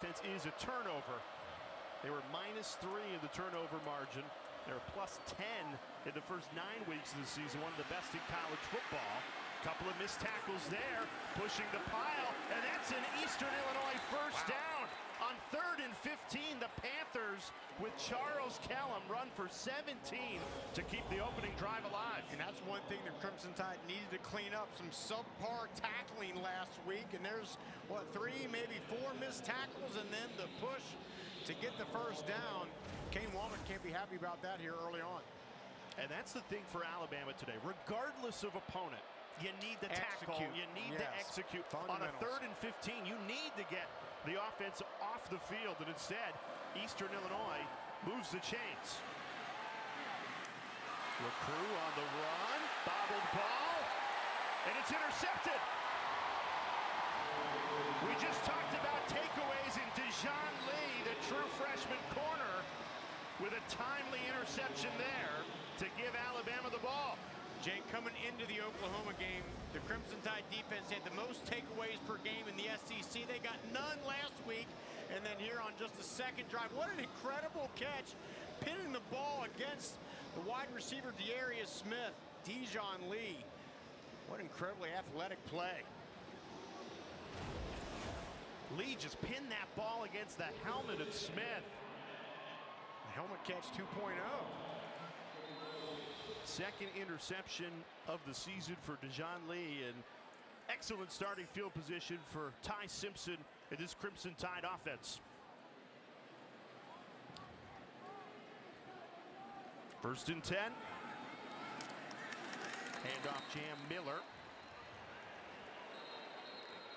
offense is a turnover. They were -3 in the turnover margin. They're +10 in the first 9 weeks of the season, one of the best in college football. Couple of missed tackles there, pushing the pile, and that's an Eastern Illinois first down. On 3rd and 15, the Panthers with Charles Kellum run for 17 to keep the opening drive alive. And that's one thing the Crimson Tide needed to clean up, some subpar tackling last week, and there's, what, 3, maybe 4 missed tackles, and then the push to get the first down. Kane Wommack can't be happy about that here early on. And that's the thing for Alabama today. Regardless of opponent, you need to tackle, you need to execute. On a 3rd and 15, you need to get the offense off the field, and instead, Eastern Illinois moves the chains. LaCrue on the run, bobbled ball, and it's intercepted. We just talked about takeaways, and Dejon Lee, the true freshman corner, with a timely interception there to give Alabama the ball. Jay, coming into the Oklahoma game, the Crimson Tide defense had the most takeaways per game in the SEC. They got none last week, and then here on just the second drive, what an incredible catch, pinning the ball against the wide receiver Darius Smith. Dejon Lee, what incredibly athletic play. Lee just pinned that ball against the helmet of Smith. The helmet catch 2.0. Second interception of the season for Dejon Lee, and excellent starting field position for Ty Simpson in this Crimson Tide offense. 1st and 10. Handoff jam Miller.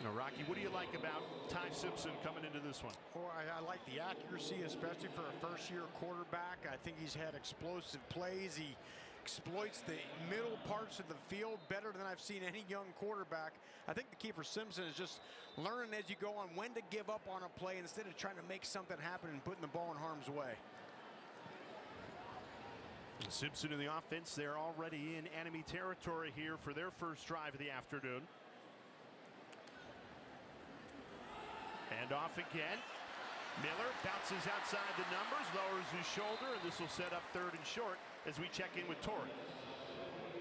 Now, Rocky, what do you like about Ty Simpson coming into this one? Well, I like the accuracy, especially for a first-year quarterback. I think he's had explosive plays. He exploits the middle parts of the field better than I've seen any young quarterback. I think the key for Simpson is just learning as you go on when to give up on a play instead of trying to make something happen and putting the ball in harm's way. Simpson in the offense, they're already in enemy territory here for their first drive of the afternoon. And off again. Miller bounces outside the numbers, lowers his shoulder, and this will set up 3rd and short as we check in with Tori.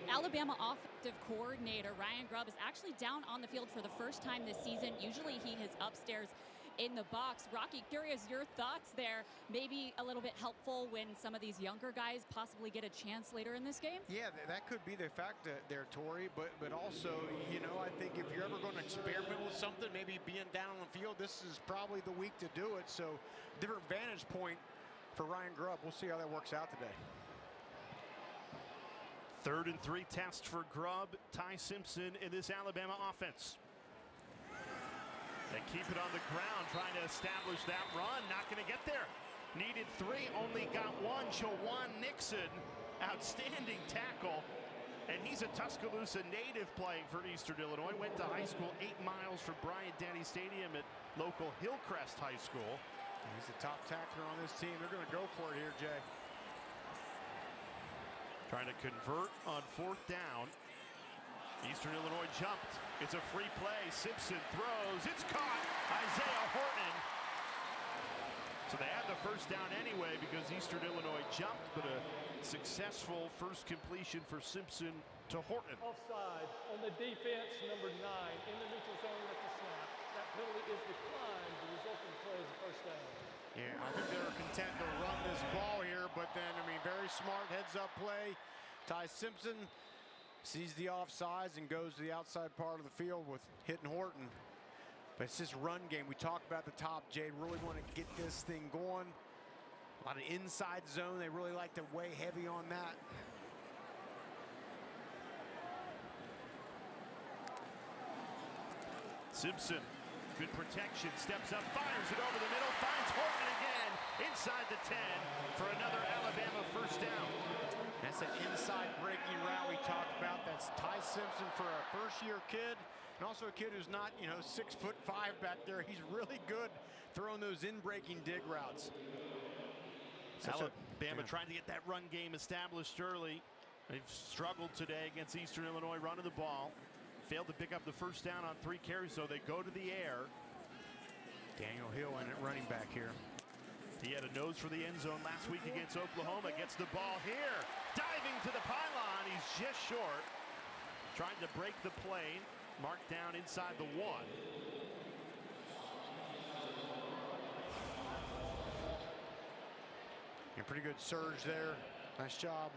Alabama offensive coordinator Ryan Grubb is actually down on the field for the first time this season. Usually he is upstairs in the box. Rocky, curious your thoughts there. Maybe a little bit helpful when some of these younger guys possibly get a chance later in this game? Yeah, that could be the fact there, Tori, but also, you know, I think if you're ever going to experiment with something, maybe being down on the field, this is probably the week to do it. So different vantage point for Ryan Grubb. We'll see how that works out today. 3rd and 3 test for Grubb. Ty Simpson in this Alabama offense. They keep it on the ground, trying to establish that run. Not going to get there. Needed 3, only got 1. Jawan Nixon, outstanding tackle. And he's a Tuscaloosa native playing for Eastern Illinois. Went to high school 8 miles from Bryant-Denny Stadium at local Hillcrest High School. He's the top tackler on this team. They're going to go for it here, Jay. Trying to convert on 4th down. Eastern Illinois jumped. It's a free play. Simpson throws. It's caught. Isaiah Horton. So they had the first down anyway because Eastern Illinois jumped, but a successful first completion for Simpson to Horton. Offside on the defense, number 9, in the neutral zone at the snap. That penalty is declined. The resulting play is a first down. Yeah, I think they were content to run this ball here, but then, I mean, very smart heads-up play. Ty Simpson sees the offsides and goes to the outside part of the field with hitting Horton. But it's this run game. We talked about the top, Jay. Really want to get this thing going. A lot of inside zone. They really like to weigh heavy on that. Simpson, good protection, steps up, fires it over the middle, finds Horton again inside the 10 for another Alabama first down. That's an inside breaking route we talked about. That's Ty Simpson for a first-year kid, and also a kid who's not, you know, 6'5" back there. He's really good throwing those in-breaking dig routes. Alabama trying to get that run game established early. They've struggled today against Eastern Illinois running the ball. Failed to pick up the first down on 3 carries, so they go to the air. Daniel Hill in at running back here. He had a nose for the end zone last week against Oklahoma. Gets the ball here. Diving to the pylon. He's just short. Trying to break the plane. Marked down inside the 1. A pretty good surge there. Nice job.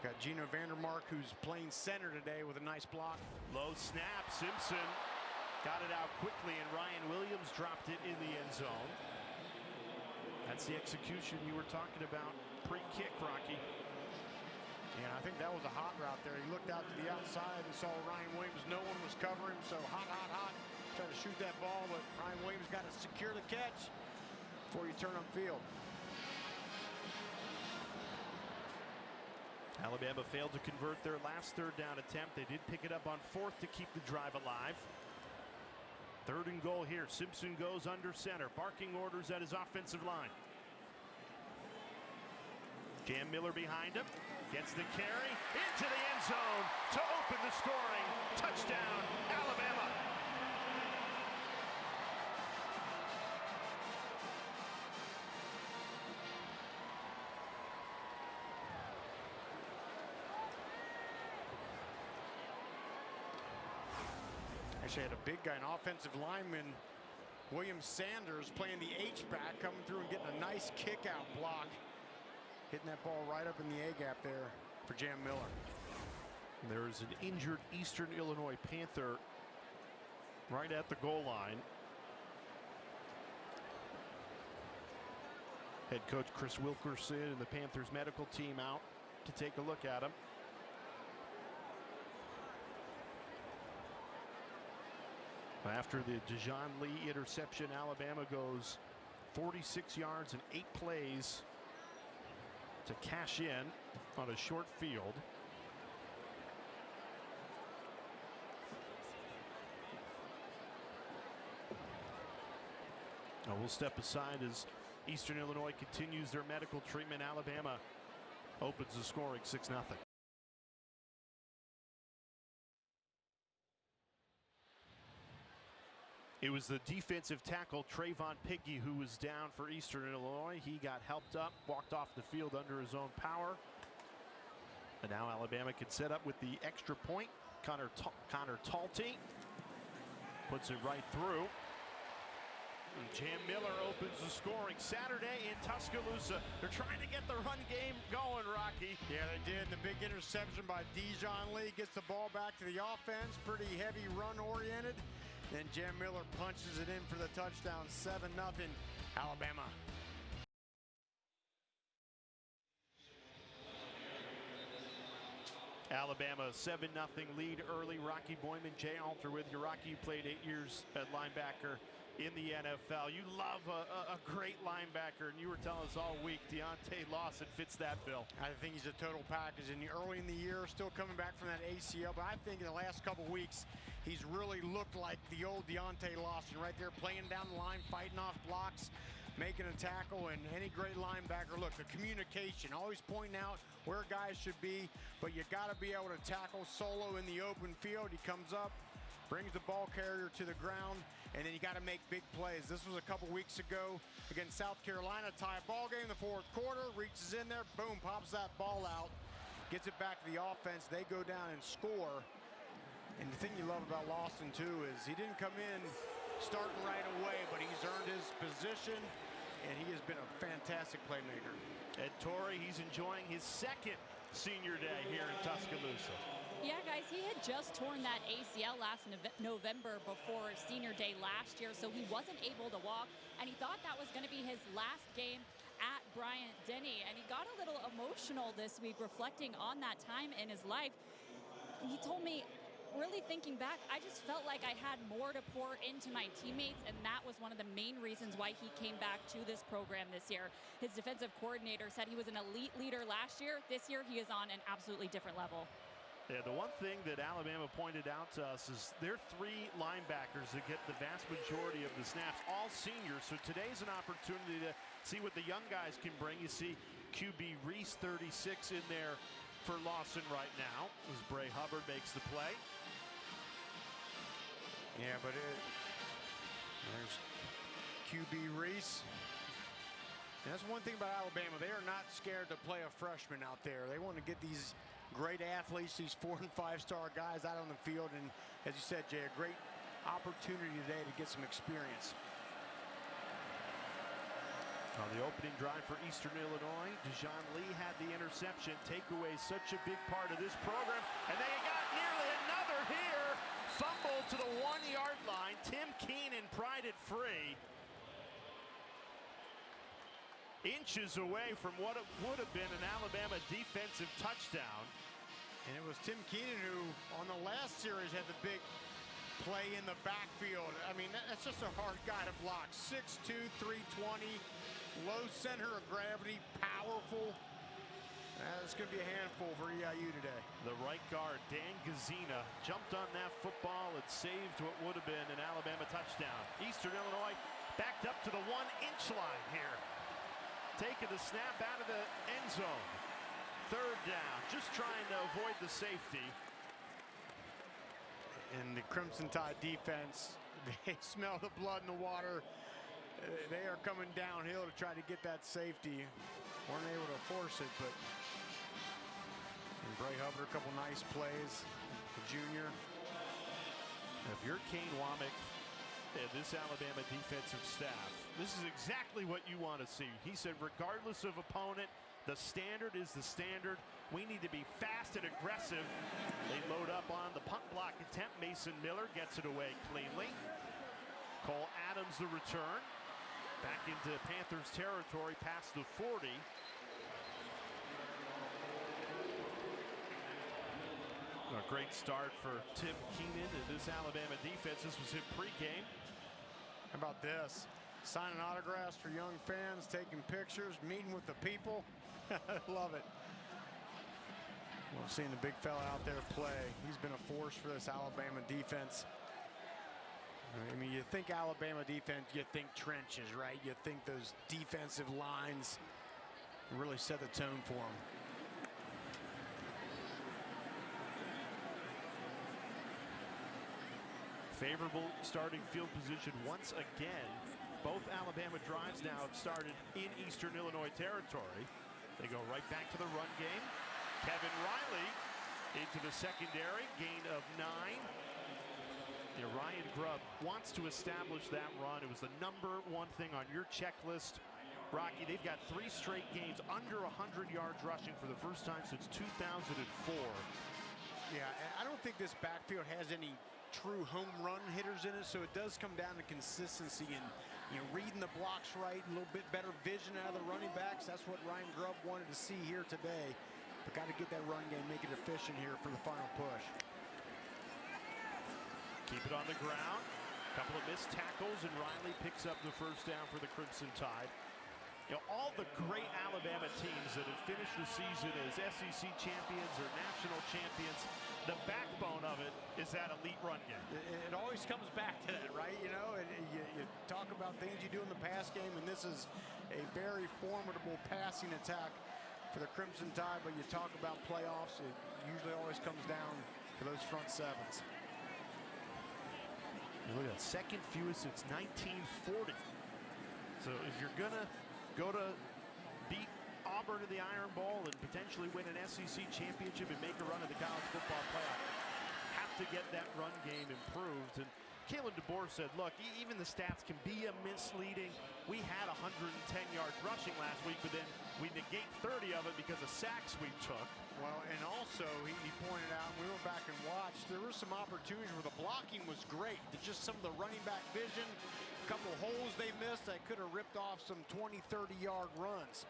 Got Gino Vandermark, who's playing center today, with a nice block. Low snap. Simpson got it out quickly, and Ryan Williams dropped it in the end zone. That's the execution you were talking about pre-kick, Rocky. Yeah, I think that was a hot route there. He looked out to the outside and saw Ryan Williams. No one was covering, so hot. Tried to shoot that ball, but Ryan Williams got to secure the catch before you turn upfield. Alabama failed to convert their last third down attempt. They did pick it up on 4th to keep the drive alive. 3rd and goal here. Simpson goes under center. Barking orders at his offensive line. Jam Miller behind him. Gets the carry into the end zone to open the scoring. Touchdown, Alabama. Actually had a big guy, an offensive lineman, William Sanders, playing the H-back, coming through and getting a nice kick-out block. Hitting that ball right up in the A-gap there for Jam Miller. There's an injured Eastern Illinois Panther right at the goal line. Head coach Chris Wilkerson and the Panthers medical team out to take a look at him. After the Dijon Lee interception, Alabama goes 46 yards and 8 plays to cash in on a short field. Now we'll step aside as Eastern Illinois continues their medical treatment. Alabama opens the scoring 6-0. It was the defensive tackle Trayvon Piggy who was down for Eastern Illinois. He got helped up, walked off the field under his own power. And now Alabama can set up with the extra point. Connor Talty puts it right through. And Jam Miller opens the scoring Saturday in Tuscaloosa. They're trying to get the run game going, Rocky. Yeah, they did. The big interception by Dijon Lee gets the ball back to the offense. Pretty heavy run oriented. Then Jam Miller punches it in for the touchdown. 7-0 Alabama. Alabama 7-0 lead early. Rocky Boyman, Jay Alter with you. Rocky, you played 8 years at linebacker in the NFL. You love a great linebacker, and you were telling us all week Deontay Lawson fits that bill. I think he's a total package. Early in the year, still coming back from that ACL, but I think in the last couple weeks, he's really looked like the old Deontay Lawson right there, playing down the line, fighting off blocks, making a tackle. And any great linebacker, look, the communication, always pointing out where guys should be, but you got to be able to tackle solo in the open field. He comes up, brings the ball carrier to the ground, and then you got to make big plays. This was a couple weeks ago against South Carolina. Tie ball game in the 4th quarter, reaches in there, boom, pops that ball out, gets it back to the offense. They go down and score. And the thing you love about Lawson, too, is he didn't come in starting right away, but he's earned his position, and he has been a fantastic playmaker. Ed Torrey, he's enjoying his 2nd senior day here in Tuscaloosa. Yeah, guys, he had just torn that ACL last November before senior day last year, so he wasn't able to walk, and he thought that was going to be his last game at Bryant-Denny, and he got a little emotional this week reflecting on that time in his life. He told me, really thinking back, I just felt like I had more to pour into my teammates, and that was one of the main reasons why he came back to this program this year. His defensive coordinator said he was an elite leader last year. This year, he is on an absolutely different level. Yeah, the one thing that Alabama pointed out to us is there are 3 linebackers that get the vast majority of the snaps, all seniors. So today's an opportunity to see what the young guys can bring. You see QB Reese, 36, in there for Lawson right now as Bray Hubbard makes the play. Yeah, but There's QB Reese. And that's one thing about Alabama. They are not scared to play a freshman out there. They want to get these great athletes, these 4- and 5-star guys out on the field. And as you said, Jay, a great opportunity today to get some experience. On the opening drive for Eastern Illinois, Dejon Lee had the interception. Takeaway, such a big part of this program. And they got nearly another here. Fumble to the 1-yard line. Tim Keenan pried it free. Inches away from what it would have been an Alabama defensive touchdown. And it was Tim Keenan who, on the last series, had the big play in the backfield. I mean, that's just a hard guy to block. 6'2", 320, low center of gravity, powerful. It's going to be a handful for EIU today. The right guard, Dan Gazina, jumped on that football and saved what would have been an Alabama touchdown. Eastern Illinois backed up to the 1-inch line here. Taking the snap out of the end zone. 3rd down, just trying to avoid the safety. And the Crimson Tide defense, they smell the blood in the water. They are coming downhill to try to get that safety. Weren't able to force it, but Bray Hubbard, a couple nice plays. The junior. If you're Kane Womack and this Alabama defensive staff, this is exactly what you want to see. He said, regardless of opponent, the standard is the standard. We need to be fast and aggressive. They load up on the punt block attempt. Mason Miller gets it away cleanly. Cole Adams the return. Back into Panthers territory past the 40. A great start for Tim Keenan and this Alabama defense. This was him pregame. How about this? Signing autographs for young fans, taking pictures, meeting with the people. Love it. Well, seeing the big fella out there play. He's been a force for this Alabama defense. I mean, you think Alabama defense, you think trenches, right? You think those defensive lines really set the tone for them. Favorable starting field position once again. Both Alabama drives now have started in Eastern Illinois territory. They go right back to the run game. Kevin Riley into the secondary, gain of 9. Ryan Grubb wants to establish that run. It was the #1 thing on your checklist. Rocky, they've got 3 straight games under 100 yards rushing for the first time since 2004. Yeah, I don't think this backfield has any true home run hitters in it, so it does come down to consistency and reading the blocks right, a little bit better vision out of the running backs. That's what Ryan Grubb wanted to see here today. But got to get that run game, make it efficient here for the final push. Keep it on the ground. Couple of missed tackles, and Riley picks up the first down for the Crimson Tide. All the great Alabama teams that have finished the season as SEC champions or national champions, the backbone of it is that elite run game. It always comes back to that, right? You talk about things you do in the pass game, and this is a very formidable passing attack for the Crimson Tide, but you talk about playoffs, it usually always comes down to those front sevens. Look at that, second fewest since 1940. So if you're gonna go to beat Auburn in the Iron Bowl and potentially win an SEC championship and make a run at the college football playoff, have to get that run game improved. And Kalen DeBoer said, look, even the stats can be misleading. We had 110 yards rushing last week, but then we negate 30 of it because of sacks we took. Well, and also he pointed out, we went back and watched, there were some opportunities where the blocking was great. It's just some of the running back vision, a couple holes they missed that could have ripped off some 20, 30-yard runs.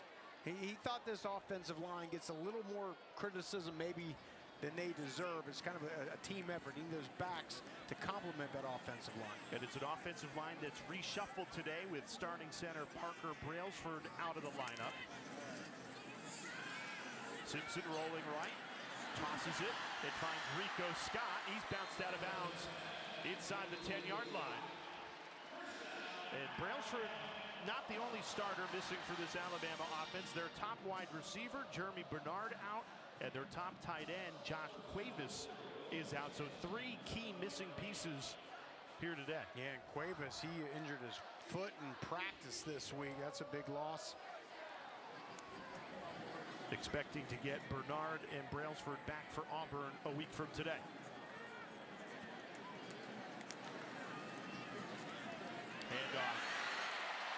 He thought this offensive line gets a little more criticism maybe than they deserve. It's kind of a team effort. He needs those backs to complement that offensive line. And it's an offensive line that's reshuffled today with starting center Parker Brailsford out of the lineup. Simpson rolling right, tosses it, and finds Rico Scott. He's bounced out of bounds inside the 10-yard line. And Brailsford, not the only starter missing for this Alabama offense. Their top wide receiver, Jeremy Bernard, out, and their top tight end, Josh Cuevas, is out. So 3 key missing pieces here today. Yeah, and Cuevas, he injured his foot in practice this week. That's a big loss. Expecting to get Bernard and Brailsford back for Auburn a week from today. Handoff.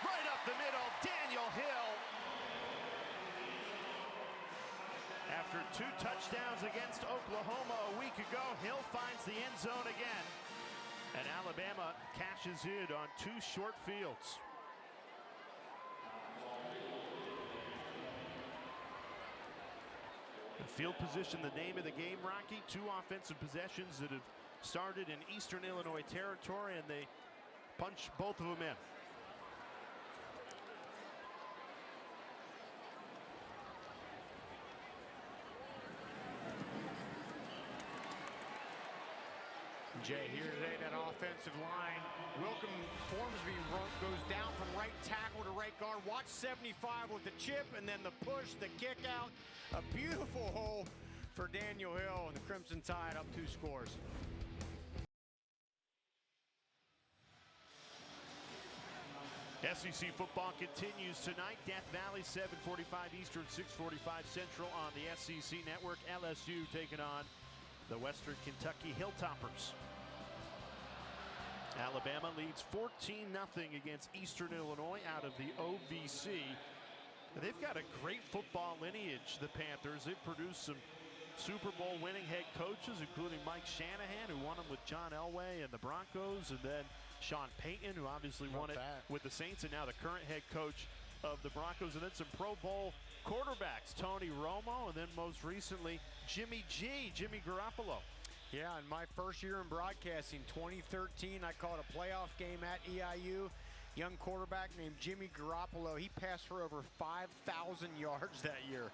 Right up the middle, Daniel Hill. After 2 touchdowns against Oklahoma a week ago, Hill finds the end zone again. And Alabama cashes in on 2 short fields. And field position, the name of the game, Rocky. 2 offensive possessions that have started in Eastern Illinois territory, and they punch both of them in. Jay, here today, that offensive line. Wilkham Formsby goes down from right tackle to right guard. Watch 75 with the chip, and then the push, the kick out. A beautiful hole for Daniel Hill, and the Crimson Tide up 2 scores. SEC football continues tonight. Death Valley, 7:45 Eastern, 6:45 Central on the SEC Network. LSU taking on the Western Kentucky Hilltoppers. Alabama leads 14-0 against Eastern Illinois out of the OVC. They've got a great football lineage, the Panthers. They've produced some Super Bowl winning head coaches, including Mike Shanahan, who won them with John Elway and the Broncos, and then Sean Payton, who obviously won it with the Saints, and now the current head coach of the Broncos, and then some Pro Bowl quarterbacks, Tony Romo, and then most recently Jimmy Garoppolo. Yeah, in my first year in broadcasting, 2013, I called a playoff game at EIU. Young quarterback named Jimmy Garoppolo. He passed for over 5,000 yards that year.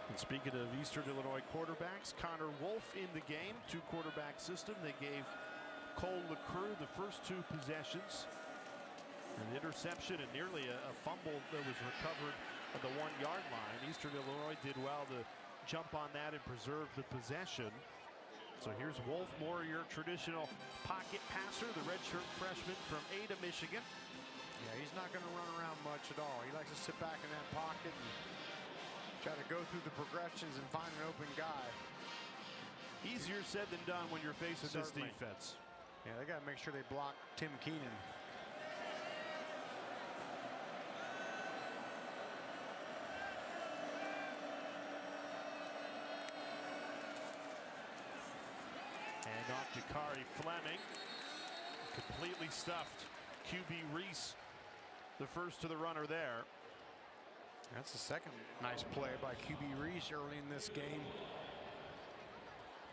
And speaking of Eastern Illinois quarterbacks, Connor Wolf in the game, 2-quarterback system. They gave Cole LaCrue the first 2 possessions. An interception and nearly a fumble that was recovered at the 1-yard line. Eastern Illinois did well to jump on that and preserve the possession. So here's Wolf, more your traditional pocket passer, the redshirt freshman from Ada, Michigan. Yeah, he's not going to run around much at all. He likes to sit back in that pocket and try to go through the progressions and find an open guy. Easier said than done when you're facing this defense. Yeah, they got to make sure they block Tim Keenan. And off Jakari Fleming. Completely stuffed. QB Reese, the first to the runner there. That's the second nice play by QB Reese early in this game.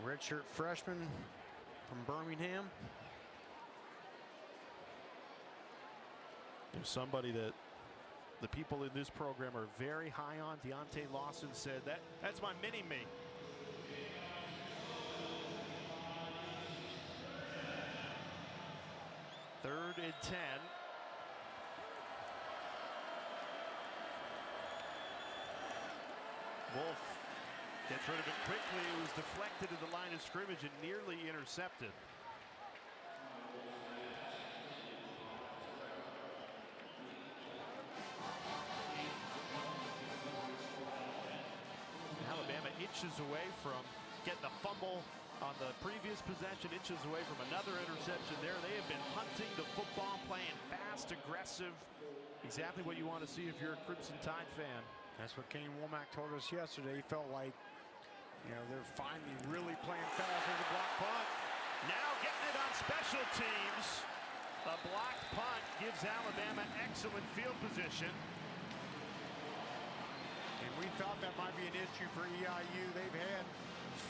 Redshirt freshman from Birmingham. There's somebody that the people in this program are very high on. Deontay Lawson said that's my mini-me. Third and 10. Wolf gets rid of it quickly. It was deflected to the line of scrimmage and nearly intercepted. Alabama inches away from getting a fumble on the previous possession, inches away from another interception there. They have been hunting the football, playing fast, aggressive. Exactly what you want to see if you're a Crimson Tide fan. That's what Kane Womack told us yesterday. He felt like, they're finally really playing fast with a block punt. Now getting it on special teams. A blocked punt gives Alabama excellent field position. And we thought that might be an issue for EIU. They've had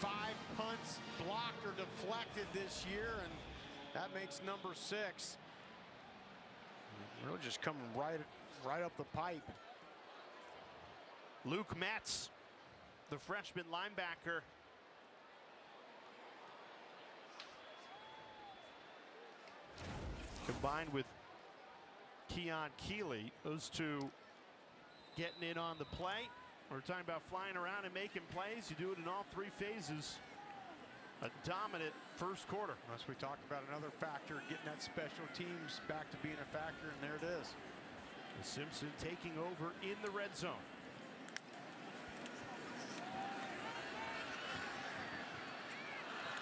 5 punts blocked or deflected this year, and that makes number 6. Really just coming right up the pipe. Luke Metz, the freshman linebacker. Combined with Keon Keeley, those two getting in on the play. We're talking about flying around and making plays. You do it in all 3 phases. A dominant first quarter. Unless we talk about another factor, getting that special teams back to being a factor, and there it is. Simpson taking over in the red zone.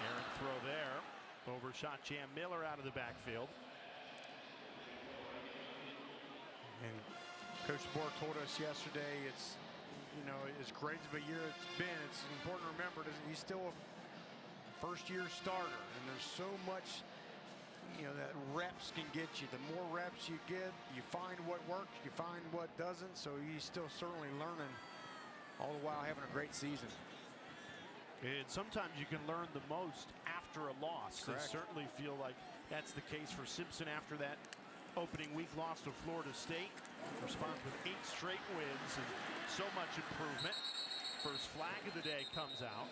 Errant throw there. Overshot Jam Miller out of the backfield. And Coach DeBoer told us yesterday, it's, you know, as great of a year it's been, it's important to remember that he's still a first-year starter, and there's so much, you know, that reps can get you. The more reps you get, you find what works, you find what doesn't. So he's still certainly learning, all the while having a great season. And sometimes you can learn the most after a loss. Correct. I certainly feel like that's the case for Simpson after that opening week loss to Florida State. Responds with 8 straight wins and so much improvement. First flag of the day comes out.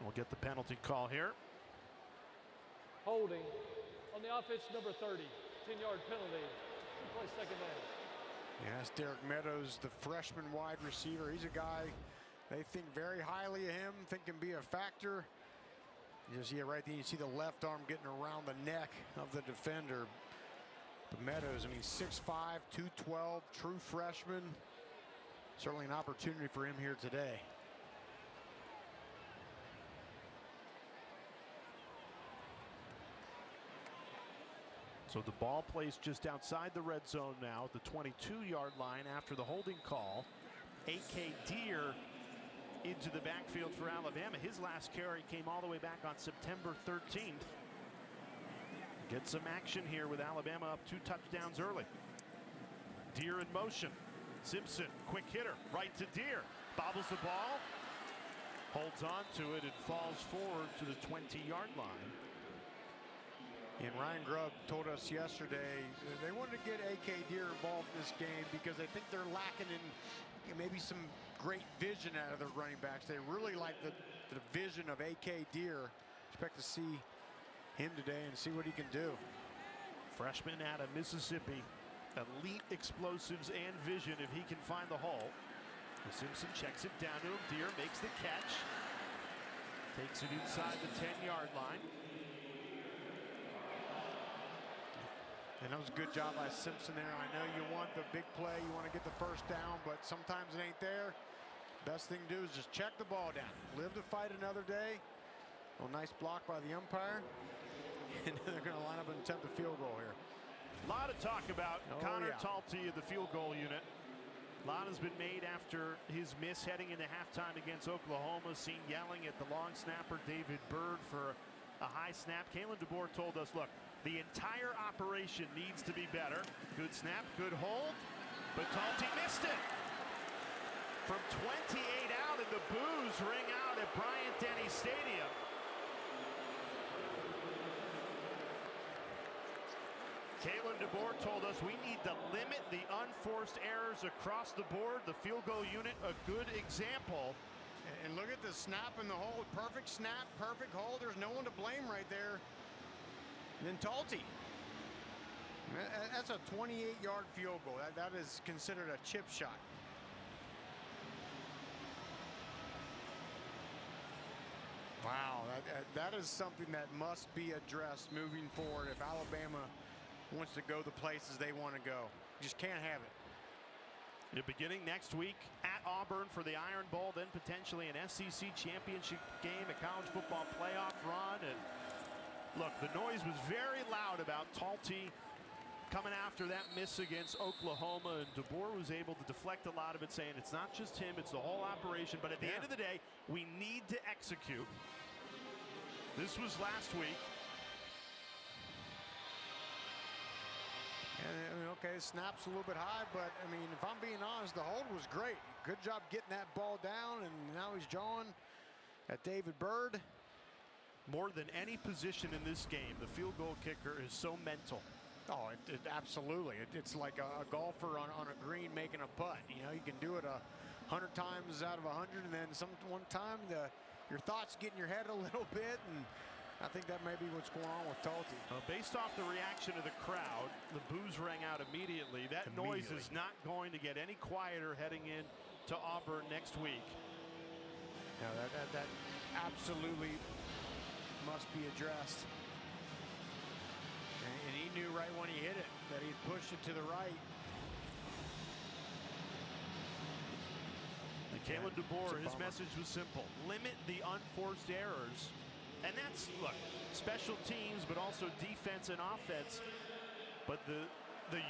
We'll get the penalty call here. Holding on the offense, number 30. 10-yard penalty. Play second down. Yeah, that's Derek Meadows, the freshman wide receiver. He's a guy they think very highly of him, think can be a factor. You see it right there. You see the left arm getting around the neck of the defender. But Meadows, I mean, 6'5", 212, true freshman. Certainly an opportunity for him here today. So the ball placed just outside the red zone now at the 22-yard line after the holding call. A.K. Deer into the backfield for Alabama. His last carry came all the way back on September 13th. Get some action here with Alabama up 2 touchdowns early. Deer in motion. Simpson, quick hitter, right to Deer. Bobbles the ball, holds on to it, and falls forward to the 20-yard line. And Ryan Grubb told us yesterday they wanted to get A.K. Deer involved in this game because they think they're lacking in maybe some great vision out of their running backs. They really like the vision of A.K. Deer. Expect to see him today and see what he can do. Freshman out of Mississippi. Elite explosives and vision if he can find the hole. Simpson checks it down to him. Deer makes the catch. Takes it inside the 10-yard line. And that was a good job by Simpson there. I know you want the big play, you want to get the first down, but sometimes it ain't there. Best thing to do is just check the ball down. Live to fight another day. Oh, nice block by the umpire. And they're going to line up and attempt a field goal here. A lot of talk about Connor Talty of the field goal unit. A lot has been made after his miss heading into halftime against Oklahoma. Seen yelling at the long snapper David Byrd for a high snap. Kalen DeBoer told us, look, the entire operation needs to be better. Good snap, good hold, but Talty missed it. From 28 out, and the boos ring out at Bryant-Denny Stadium. Kalen DeBoer told us we need to limit the unforced errors across the board. The field goal unit, a good example. And look at the snap and the hold. Perfect snap, perfect hold. There's no one to blame right there. And then Talty. That's a 28-yard field goal. That is considered a chip shot. Wow, that is something that must be addressed moving forward if Alabama wants to go the places they want to go. Just can't have it. Beginning next week at Auburn for the Iron Bowl, then potentially an SEC championship game, a college football playoff run. And look, the noise was very loud about Talty coming after that miss against Oklahoma, and DeBoer was able to deflect a lot of it, saying it's not just him, it's the whole operation. But at the end of the day, we need to execute. This was last week. And, I mean, okay, snap's a little bit high, but I mean, if I'm being honest, the hold was great. Good job getting that ball down, and now he's jawing at David Byrd. More than any position in this game, the field goal kicker is so mental. Oh, absolutely. It's like a golfer on a green making a putt. You know, you can do it 100 times out of 100, and then one time your thoughts get in your head a little bit, and I think that may be what's going on with Talty. Based off the reaction of the crowd, the boos rang out immediately. That noise is not going to get any quieter heading in to Auburn next week. No, that absolutely must be addressed. And he knew right when he hit it that he'd pushed it to the right. And Kalen DeBoer, his message was simple: limit the unforced errors. And that's, look, special teams, but also defense and offense. But the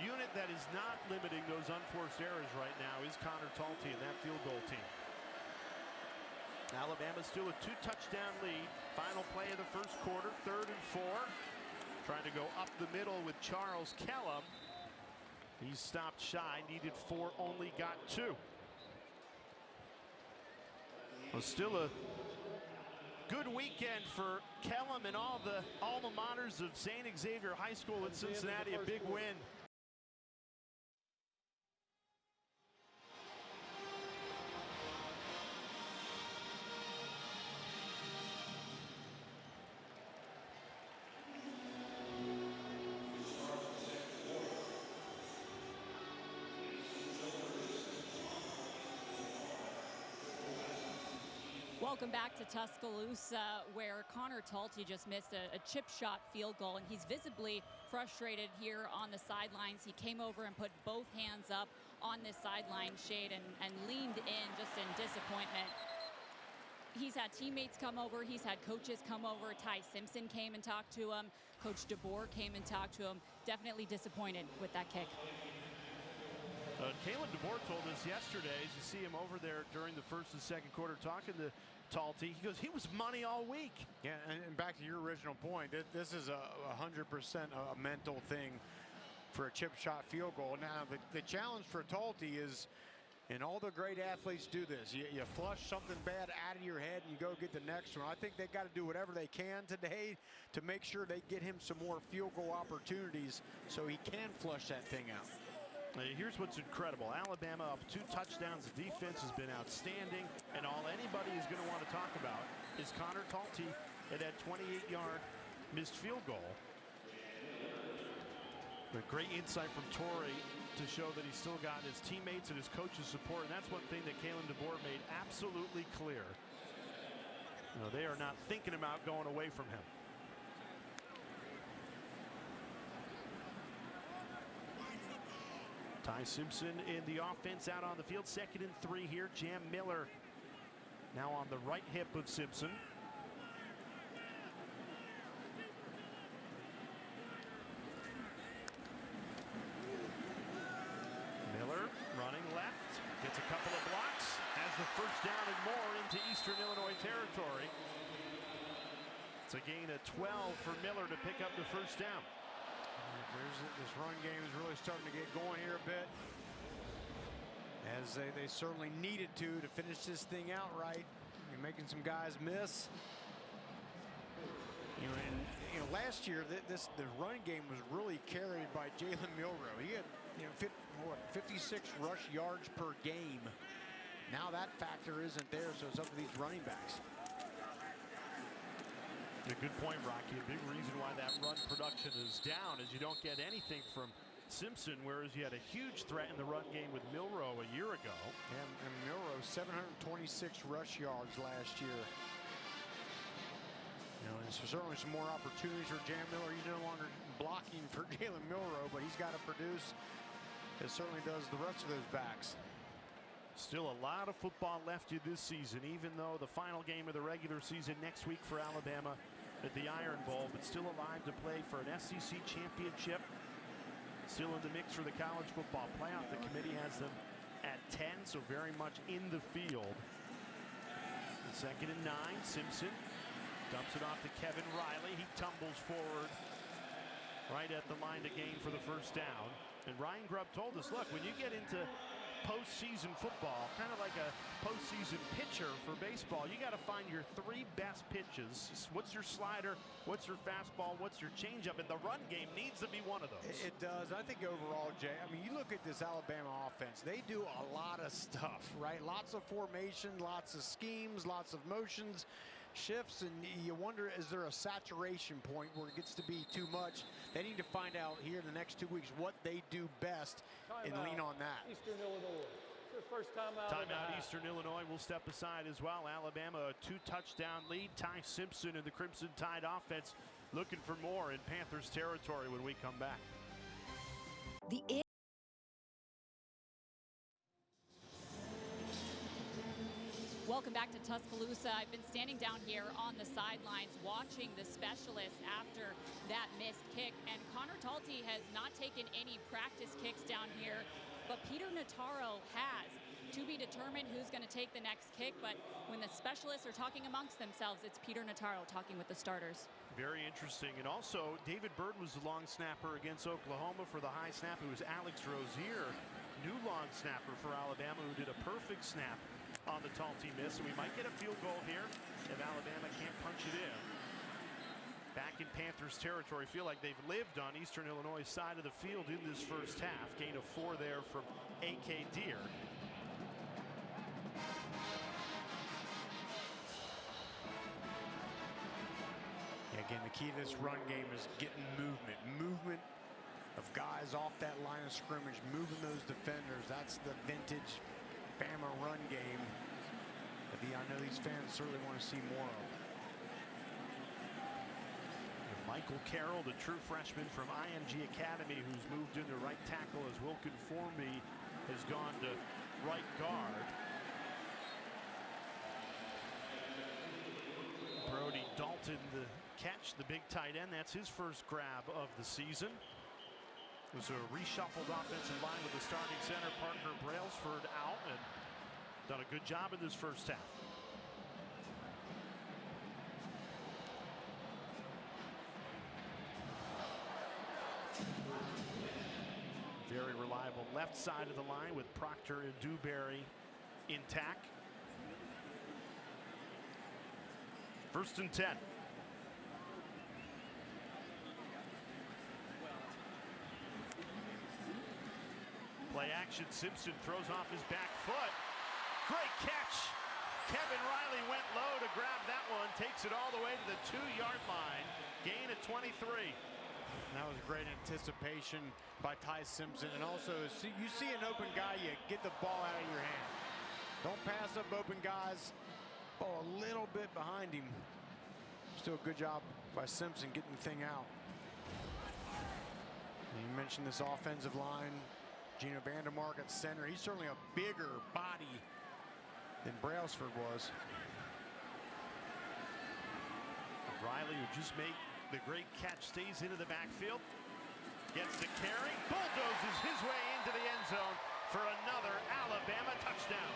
unit that is not limiting those unforced errors right now is Connor Talty and that field goal team. Alabama still a 2-touchdown lead. Final play of the first quarter, 3rd and 4. Trying to go up the middle with Charles Kellum. He stopped shy, needed 4, only got 2. Well, still a good weekend for Kellum and all the alma maters of St. Xavier High School in Cincinnati. A big win. Welcome back to Tuscaloosa, where Connor Talty just missed a chip shot field goal, and he's visibly frustrated here on the sidelines. He came over and put both hands up on this sideline shade and leaned in just in disappointment. He's had teammates come over. He's had coaches come over. Ty Simpson came and talked to him. Coach DeBoer came and talked to him. Definitely disappointed with that kick. Kalen DeBoer told us yesterday, as you see him over there during the first and second quarter talking to Talty, he goes, he was money all week. Yeah, and back to your original point, this is a 100% a mental thing for a chip shot field goal. Now, the challenge for Talty is, and all the great athletes do this, you flush something bad out of your head and you go get the next one. I think they got to do whatever they can today to make sure they get him some more field goal opportunities so he can flush that thing out. Here's what's incredible. Alabama up 2 touchdowns. The defense has been outstanding. And all anybody is going to want to talk about is Connor Talty at that 28-yard missed field goal. A great insight from Torrey to show that he's still got his teammates and his coaches' support. And that's one thing that Kalen DeBoer made absolutely clear. You know, they are not thinking about going away from him. Ty Simpson in the offense out on the field. 2nd and 3 here. Jam Miller now on the right hip of Simpson. Miller running left. Gets a couple of blocks. Has the first down and more into Eastern Illinois territory. It's a gain of 12 for Miller to pick up the first down. This run game is really starting to get going here a bit, as they certainly needed to finish this thing out right. You're making some guys miss. You know, last year the run game was really carried by Jalen Milroe. He had 56 rush yards per game. Now that factor isn't there, so it's up to these running backs. A good point, Rocky. A big reason why that run production is down is you don't get anything from Simpson, whereas you had a huge threat in the run game with Milroe a year ago. And Milroe, 726 rush yards last year. You know, there's certainly some more opportunities for Jam Miller. He's no longer blocking for Jalen Milroe, but he's got to produce. It certainly does the rest of those backs. Still a lot of football left in this season, even though the final game of the regular season next week for Alabama at the Iron Bowl, but still alive to play for an SEC championship. Still in the mix for the college football playoff. The committee has them at 10, so very much in the field. 2nd and 9, Simpson dumps it off to Kevin Riley. He tumbles forward right at the line to gain for the first down. And Ryan Grubb told us, look, when you get into postseason football, kind of like a postseason pitcher for baseball, you got to find your 3 best pitches. What's your slider? What's your fastball? What's your changeup? And the run game needs to be one of those. It does. I think overall, Jay, I mean, you look at this Alabama offense, they do a lot of stuff, right? Lots of formation, lots of schemes, lots of motions. shifts, and you wonder, is there a saturation point where it gets to be too much? They need to find out here in the next 2 weeks what they do best and lean on that. Eastern Illinois. It's their first timeout. Timeout. Eastern Illinois will step aside as well. Alabama, a 2-touchdown lead. Ty Simpson and the Crimson Tide offense looking for more in Panthers territory when we come back. Welcome back to Tuscaloosa. I've been standing down here on the sidelines watching the specialists after that missed kick, and Connor Talty has not taken any practice kicks down here, but Peter Notaro has. To be determined who's going to take the next kick, but when the specialists are talking amongst themselves, it's Peter Notaro talking with the starters. Very interesting. And also, David Bird was the long snapper against Oklahoma. For the high snap, it was Alex Rozier, new long snapper for Alabama, who did a perfect snap on the Talty miss. And we might get a field goal here if Alabama can't punch it in. Back in Panthers territory, feel like they've lived on Eastern Illinois' side of the field in this first half. Gain of 4 there from A.K. Deer. Again, the key to this run game is getting movement of guys off that line of scrimmage, moving those defenders. That's the vintage Bama run game that I know these fans certainly want to see more of. And Michael Carroll, the true freshman from IMG Academy, who's moved into right tackle as Wilkin Formby has gone to right guard. Brody Dalton, the catch, the big tight end. That's his first grab of the season. It was a reshuffled offensive line with the starting center, Parker Brailsford, out, and done a good job in this first half. Very reliable left side of the line with Proctor and Dewberry intact. 1st and 10. Play action. Simpson throws off his back foot. Great catch. Kevin Riley went low to grab that one. Takes it all the way to the 2-yard line. Gain of 23. And that was great anticipation by Ty Simpson. And also, you see an open guy, you get the ball out of your hand. Don't pass up open guys. Ball a little bit behind him. Still a good job by Simpson getting the thing out. And you mentioned this offensive line. Gino Vandermark at center. He's certainly a bigger body than Brailsford was. Riley, who just made the great catch, stays into the backfield. Gets the carry. Bulldozes his way into the end zone for another Alabama touchdown.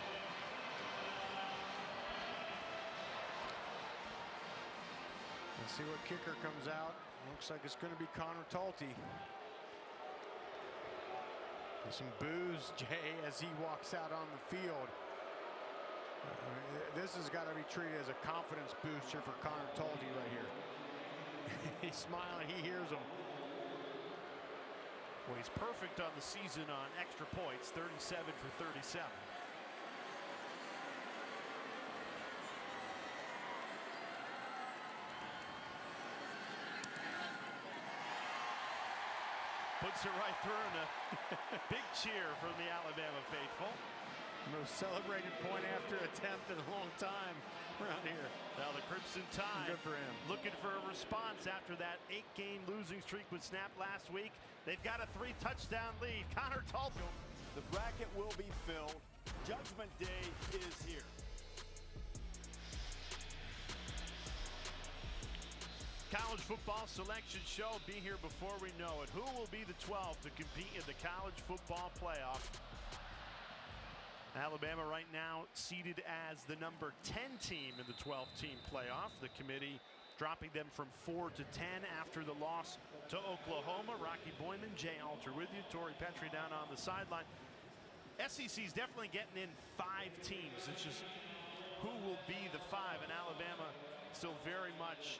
Let's see what kicker comes out. Looks like it's going to be Connor Talty. And some boos, Jay, as he walks out on the field. This has got to be treated as a confidence booster for Connor Talty right here. He's smiling, he hears him. Well, he's perfect on the season on extra points, 37 for 37. Puts it right through, and a big cheer from the Alabama faithful. Most celebrated point after attempt in a long time around here. Now the Crimson Tide, good for him, looking for a response after that 8-game losing streak was snapped last week. They've got a 3-touchdown lead. Connor Talty. The bracket will be filled. Judgment Day is here. College football selection show. Be here before we know it. Who will be the 12 to compete in the college football playoff? Alabama right now seeded as the number 10 team in the 12-team playoff. The committee dropping them from 4 to 10 after the loss to Oklahoma. Rocky Boyman, Jay Alter with you. Tori Petrie down on the sideline. SEC's definitely getting in 5 teams. It's just who will be the 5, and Alabama still very much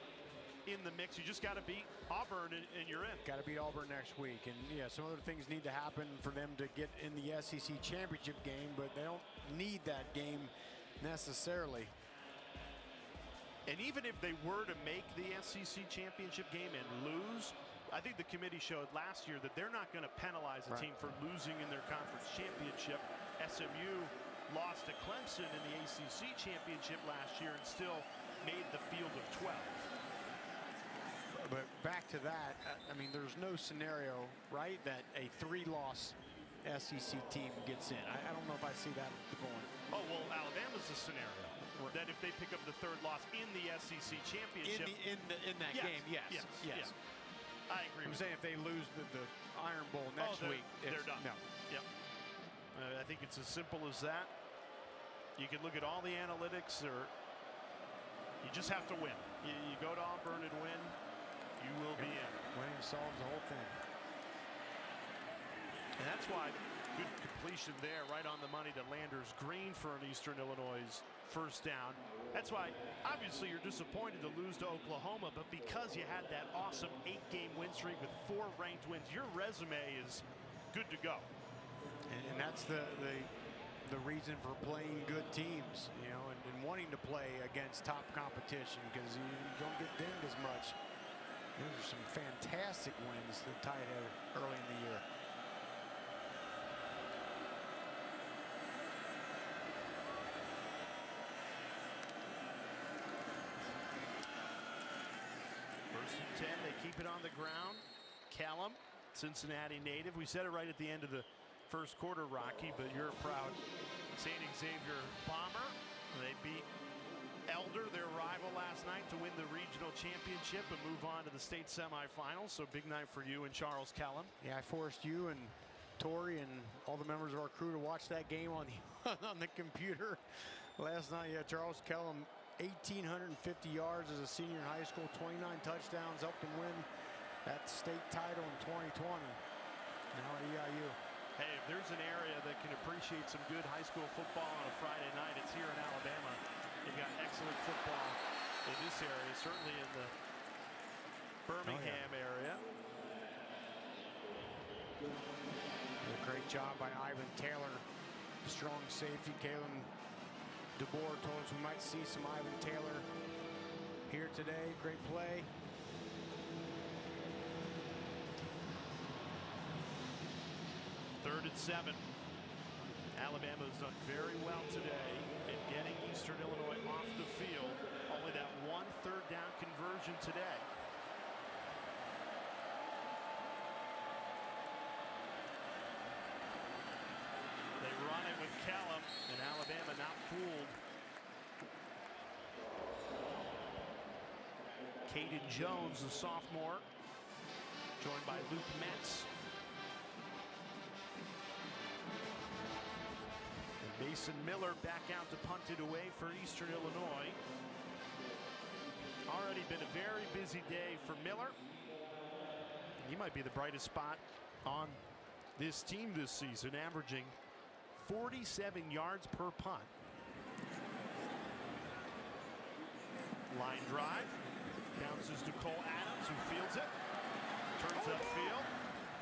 in the mix. You just got to beat Auburn and you're in. Got to beat Auburn next week. And yeah, some other things need to happen for them to get in the SEC championship game, but they don't need that game necessarily. And even if they were to make the SEC championship game and lose, I think the committee showed last year that they're not going to penalize a team for losing in their conference championship. SMU lost to Clemson in the ACC championship last year and still made the field of 12. But back to that, I mean, there's no scenario, right, that a 3-loss SEC team gets in. I don't know if I see that going. Oh, well, Alabama's a scenario that if they pick up the 3rd loss in the SEC championship. In that game, yes. I agree. I'm saying if they lose the Iron Bowl next week, they're done. No. Yep. I think it's as simple as that. You can look at all the analytics, or you just have to win. You go to Auburn and win, you will be in. Winning solves the whole thing. And that's why good completion there, right on the money to Landers Green for an Eastern Illinois first down. That's why, obviously, you're disappointed to lose to Oklahoma, but because you had that awesome 8-game win streak with 4 ranked wins, your resume is good to go. And that's the reason for playing good teams, you know, and wanting to play against top competition, because you don't get dinged as much. Those are some fantastic wins that tied out early in the year. First and 10, they keep it on the ground. Callum, Cincinnati native. We said it right at the end of the first quarter, Rocky, but you're a proud St. Xavier Bomber. They beat Elder, their rival, last night to win the regional championship and move on to the state semifinals. So big night for you and Charles Callum. Yeah, I forced you and Tori and all the members of our crew to watch that game on the computer last night. Yeah, Charles Callum, 1,850 yards as a senior in high school, 29 touchdowns, helped him win that state title in 2020. Now at EIU. Hey, if there's an area that can appreciate some good high school football on a Friday night, it's here in Alabama. They've got excellent football in this area, certainly in the Birmingham area. A great job by Ivan Taylor. Strong safety. Kalen DeBoer told us we might see some Ivan Taylor here today. Great play. Third and 7. Alabama has done very well today in getting Eastern Illinois off the field. Only that 1 third down conversion today. They run it with Callum, and Alabama not fooled. Caden Jones, the sophomore, joined by Luke Metz. Mason Miller back out to punt it away for Eastern Illinois. Already been a very busy day for Miller. He might be the brightest spot on this team this season, averaging 47 yards per punt. Line drive. Bounces to Cole Adams, who fields it. Turns upfield.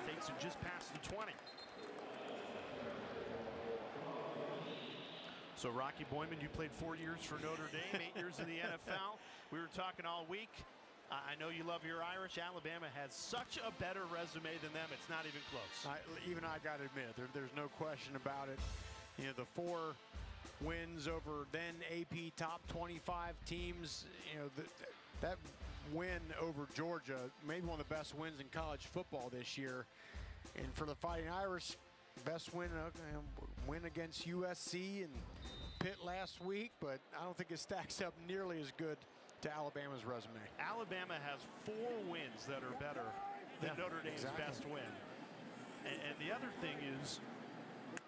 Takes it just past the 20. So Rocky Boyman, you played 4 years for Notre Dame, 8 years in the NFL. We were talking all week. I know you love your Irish. Alabama has such a better resume than them. It's not even close. Even I got to admit, there's no question about it. You know, the 4 wins over then AP top 25 teams. You know, that win over Georgia, maybe one of the best wins in college football this year. And for the Fighting Irish, best win against USC and Pitt last week, but I don't think it stacks up nearly as good to Alabama's resume. Alabama has 4 wins that are better than Notre Dame's best win. And the other thing is,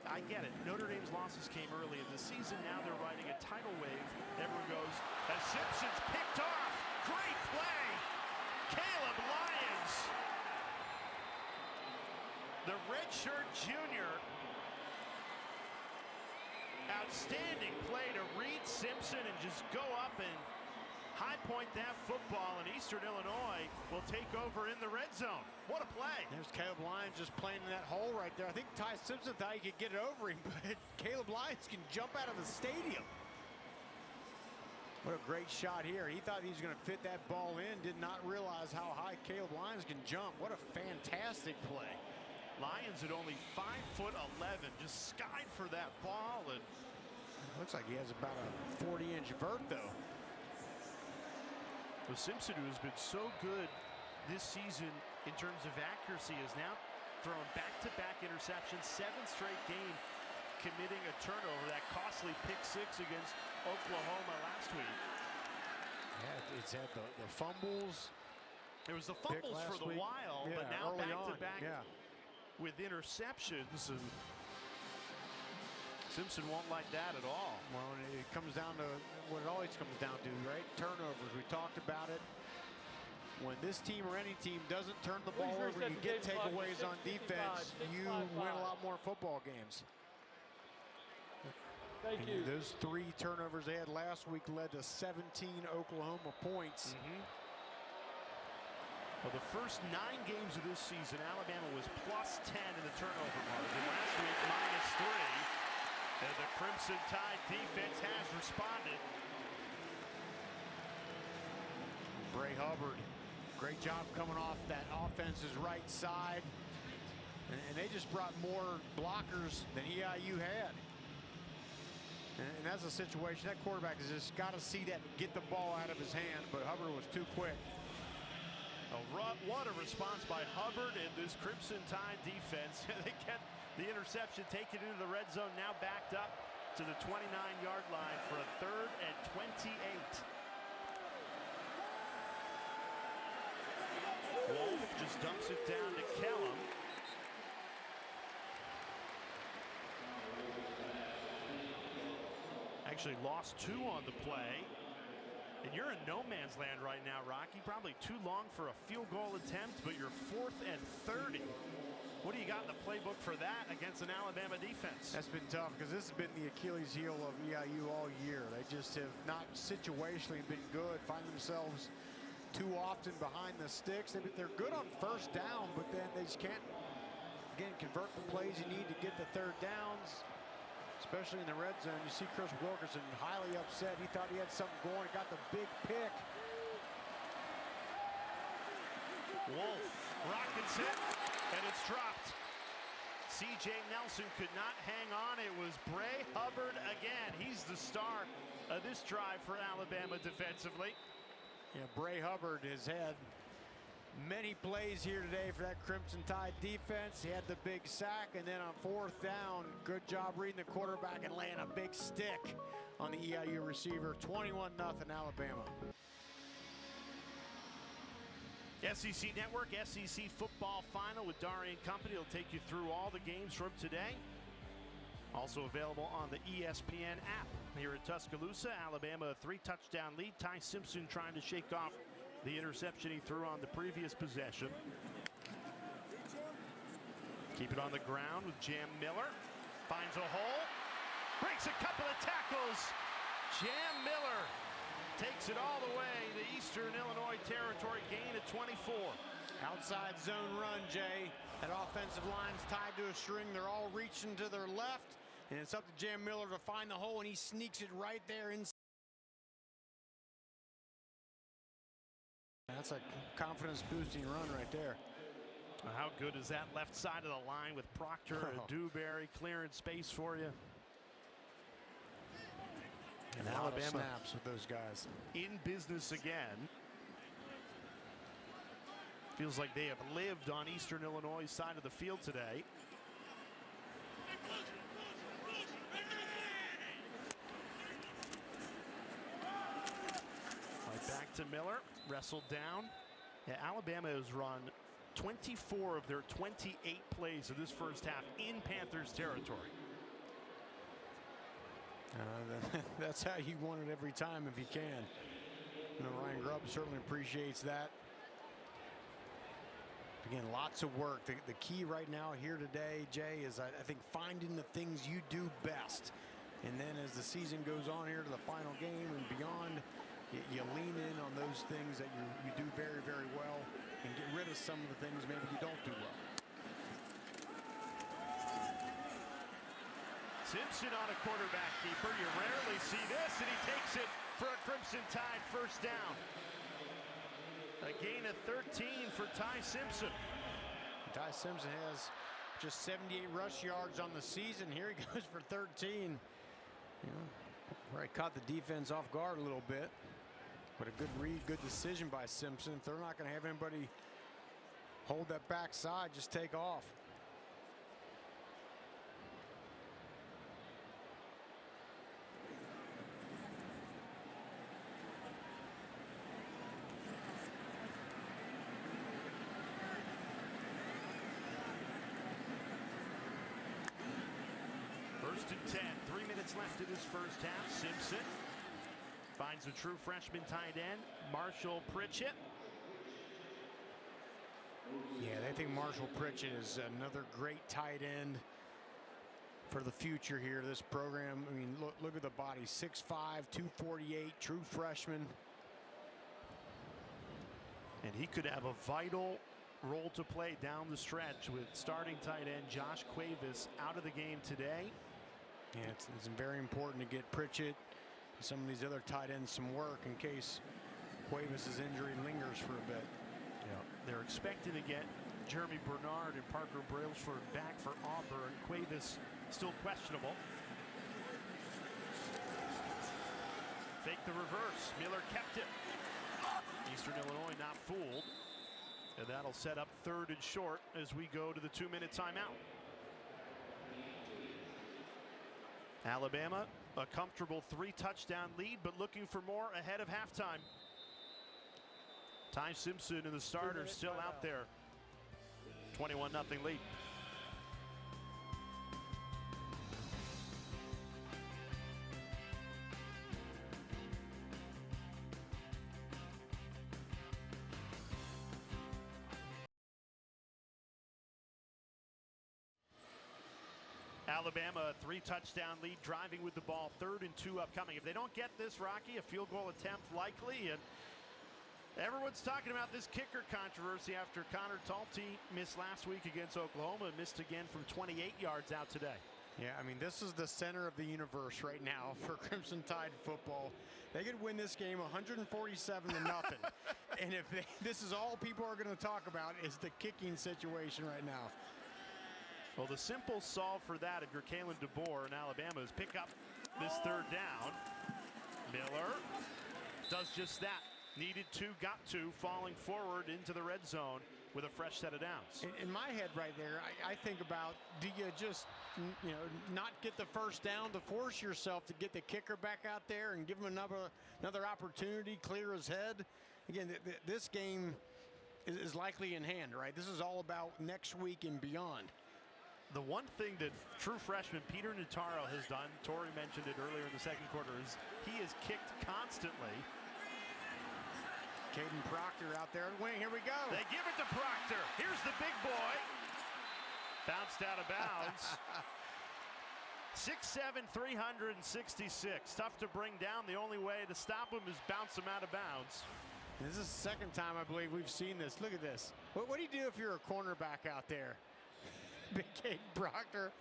I get it. Notre Dame's losses came early in the season. Now they're riding a tidal wave. Everyone goes, as Simpson's picked off. Great play. Caleb Lyons. The redshirt junior. Outstanding play to read Simpson and just go up and high point that football, and Eastern Illinois will take over in the red zone. What a play. There's Caleb Lyons just playing in that hole right there. I think Ty Simpson thought he could get it over him, but Caleb Lyons can jump out of the stadium. What a great shot here. He thought he was going to fit that ball in, did not realize how high Caleb Lyons can jump. What a fantastic play. Lyons at only 5'11", just skied for that ball, and looks like he has about a 40-inch vert, though. Well, Simpson, who has been so good this season in terms of accuracy, is now throwing back-to-back interceptions, 7th straight game, committing a turnover. That costly pick 6 against Oklahoma last week. Yeah, it's had the fumbles. There was the fumbles for the while, yeah, but now back-to-back yeah. with interceptions. And Simpson won't like that at all. Well, it comes down to what it always comes down to, right? Turnovers. We talked about it. When this team or any team doesn't turn the ball over, you get takeaways on defense, you win a lot more football games. Thank you. Those 3 turnovers they had last week led to 17 Oklahoma points. Well, the first 9 games of this season, Alabama was +10 in the turnover margin. Last week, -3. And the Crimson Tide defense has responded. Bray Hubbard, great job coming off that offense's right side. And they just brought more blockers than EIU had. And that's a situation that quarterback has just got to see that, get the ball out of his hand, but Hubbard was too quick. What a response by Hubbard and this Crimson Tide defense. They get the interception, taken into the red zone, now backed up to the 29-yard line for a 3rd and 28. Wolf just dumps it down to Kellum. Actually lost 2 on the play. And you're in no man's land right now, Rocky. Probably too long for a field goal attempt, but you're 4th and 30. What do you got in the playbook for that against an Alabama defense? That's been tough because this has been the Achilles heel of EIU all year. They just have not situationally been good, find themselves too often behind the sticks. They're good on first down, but then they just can't, again, convert the plays you need to get the 3rd downs. Especially in the red zone. You see Chris Wilkerson highly upset. He thought he had something going. He got the big pick. Wolf rockets it, and it's dropped. C.J. Nelson could not hang on. It was Bray Hubbard again. He's the star of this drive for Alabama defensively. Yeah, Bray Hubbard has had many plays here today for that Crimson Tide defense. He had the big sack, and then on 4th down, good job reading the quarterback and laying a big stick on the EIU receiver. 21-0 Alabama. SEC Network, SEC Football Final with Darian Company. Will take you through all the games from today. Also available on the ESPN app. Here at Tuscaloosa, Alabama, a 3-touchdown lead. Ty Simpson trying to shake off the interception he threw on the previous possession. Keep it on the ground with Jam Miller. Finds a hole. Breaks a couple of tackles. Jam Miller takes it all the way. The Eastern Illinois territory, gain at 24. Outside zone run, Jay. That offensive line's tied to a string. They're all reaching to their left. And it's up to Jam Miller to find the hole, and he sneaks it right there inside. That's a confidence-boosting run right there. How good is that left side of the line with Proctor and Dewberry clearing space for you? And Alabama snaps with those guys. In business again. Feels like they have lived on Eastern Illinois' side of the field today. Right back to Miller, wrestled down. Yeah, Alabama has run 24 of their 28 plays of this first half in Panthers territory. That's how you want it every time if you can. You know, Ryan Grubb certainly appreciates that. Again, lots of work. The key right now here today, Jay, is I think finding the things you do best. And then as the season goes on here to the final game and beyond, you lean in on those things that you do very, very well and get rid of some of the things maybe you don't do well. Simpson on a quarterback keeper. You rarely see this, and he takes it for a Crimson Tide first down. A gain of 13 for Ty Simpson. Ty Simpson has just 78 rush yards on the season. Here he goes for 13. You know, right, caught the defense off guard a little bit. But a good read, good decision by Simpson. If they're not going to have anybody hold that backside, just take off. First and 10, 3 minutes left in this first half. Simpson finds a true freshman tight end, Marshall Pritchett. Yeah, they think Marshall Pritchett is another great tight end for the future here. This program, I mean, look at the body, 6'5", 248, true freshman. And he could have a vital role to play down the stretch with starting tight end Josh Cuevas out of the game today. Yeah, it's very important to get Pritchett and some of these other tight ends some work in case Cuevas' injury lingers for a bit. Yeah, they're expecting to get Jeremy Bernard and Parker Brailsford back for Auburn. Cuevas still questionable. Fake the reverse. Miller kept it. Eastern Illinois not fooled. And that'll set up 3rd and short as we go to the 2-minute timeout. Alabama, a comfortable 3-touchdown lead, but looking for more ahead of halftime. Ty Simpson and the starters still out there. 21-0 lead. Alabama, a 3-touchdown lead, driving with the ball, 3rd and 2 upcoming. If they don't get this, Rocky, a field goal attempt likely. And everyone's talking about this kicker controversy after Connor Talty missed last week against Oklahoma, missed again from 28 yards out today. Yeah, I mean, this is the center of the universe right now for Crimson Tide football. They could win this game 147-0. And if this is all people are going to talk about is the kicking situation right now. Well, the simple solve for that, if you're Kalen DeBoer in Alabama, is pick up this 3rd down. Miller does just that. Needed to, got to, falling forward into the red zone with a fresh set of downs. In my head right there, I think about, do you just, not get the first down to force yourself to get the kicker back out there and give him another opportunity, clear his head? Again, this game is likely in hand, right? This is all about next week and beyond. The one thing that true freshman Peter Notaro has done, Torrey mentioned it earlier in the 2nd quarter, is he has kicked constantly. Caden Proctor out there. Wing, here we go. They give it to Proctor. Here's the big boy. Bounced out of bounds. 6'7", 366. Tough to bring down. The only way to stop him is bounce him out of bounds. This is the 2nd time I believe we've seen this. Look at this. What do you do if you're a cornerback out there? Big Caden Proctor.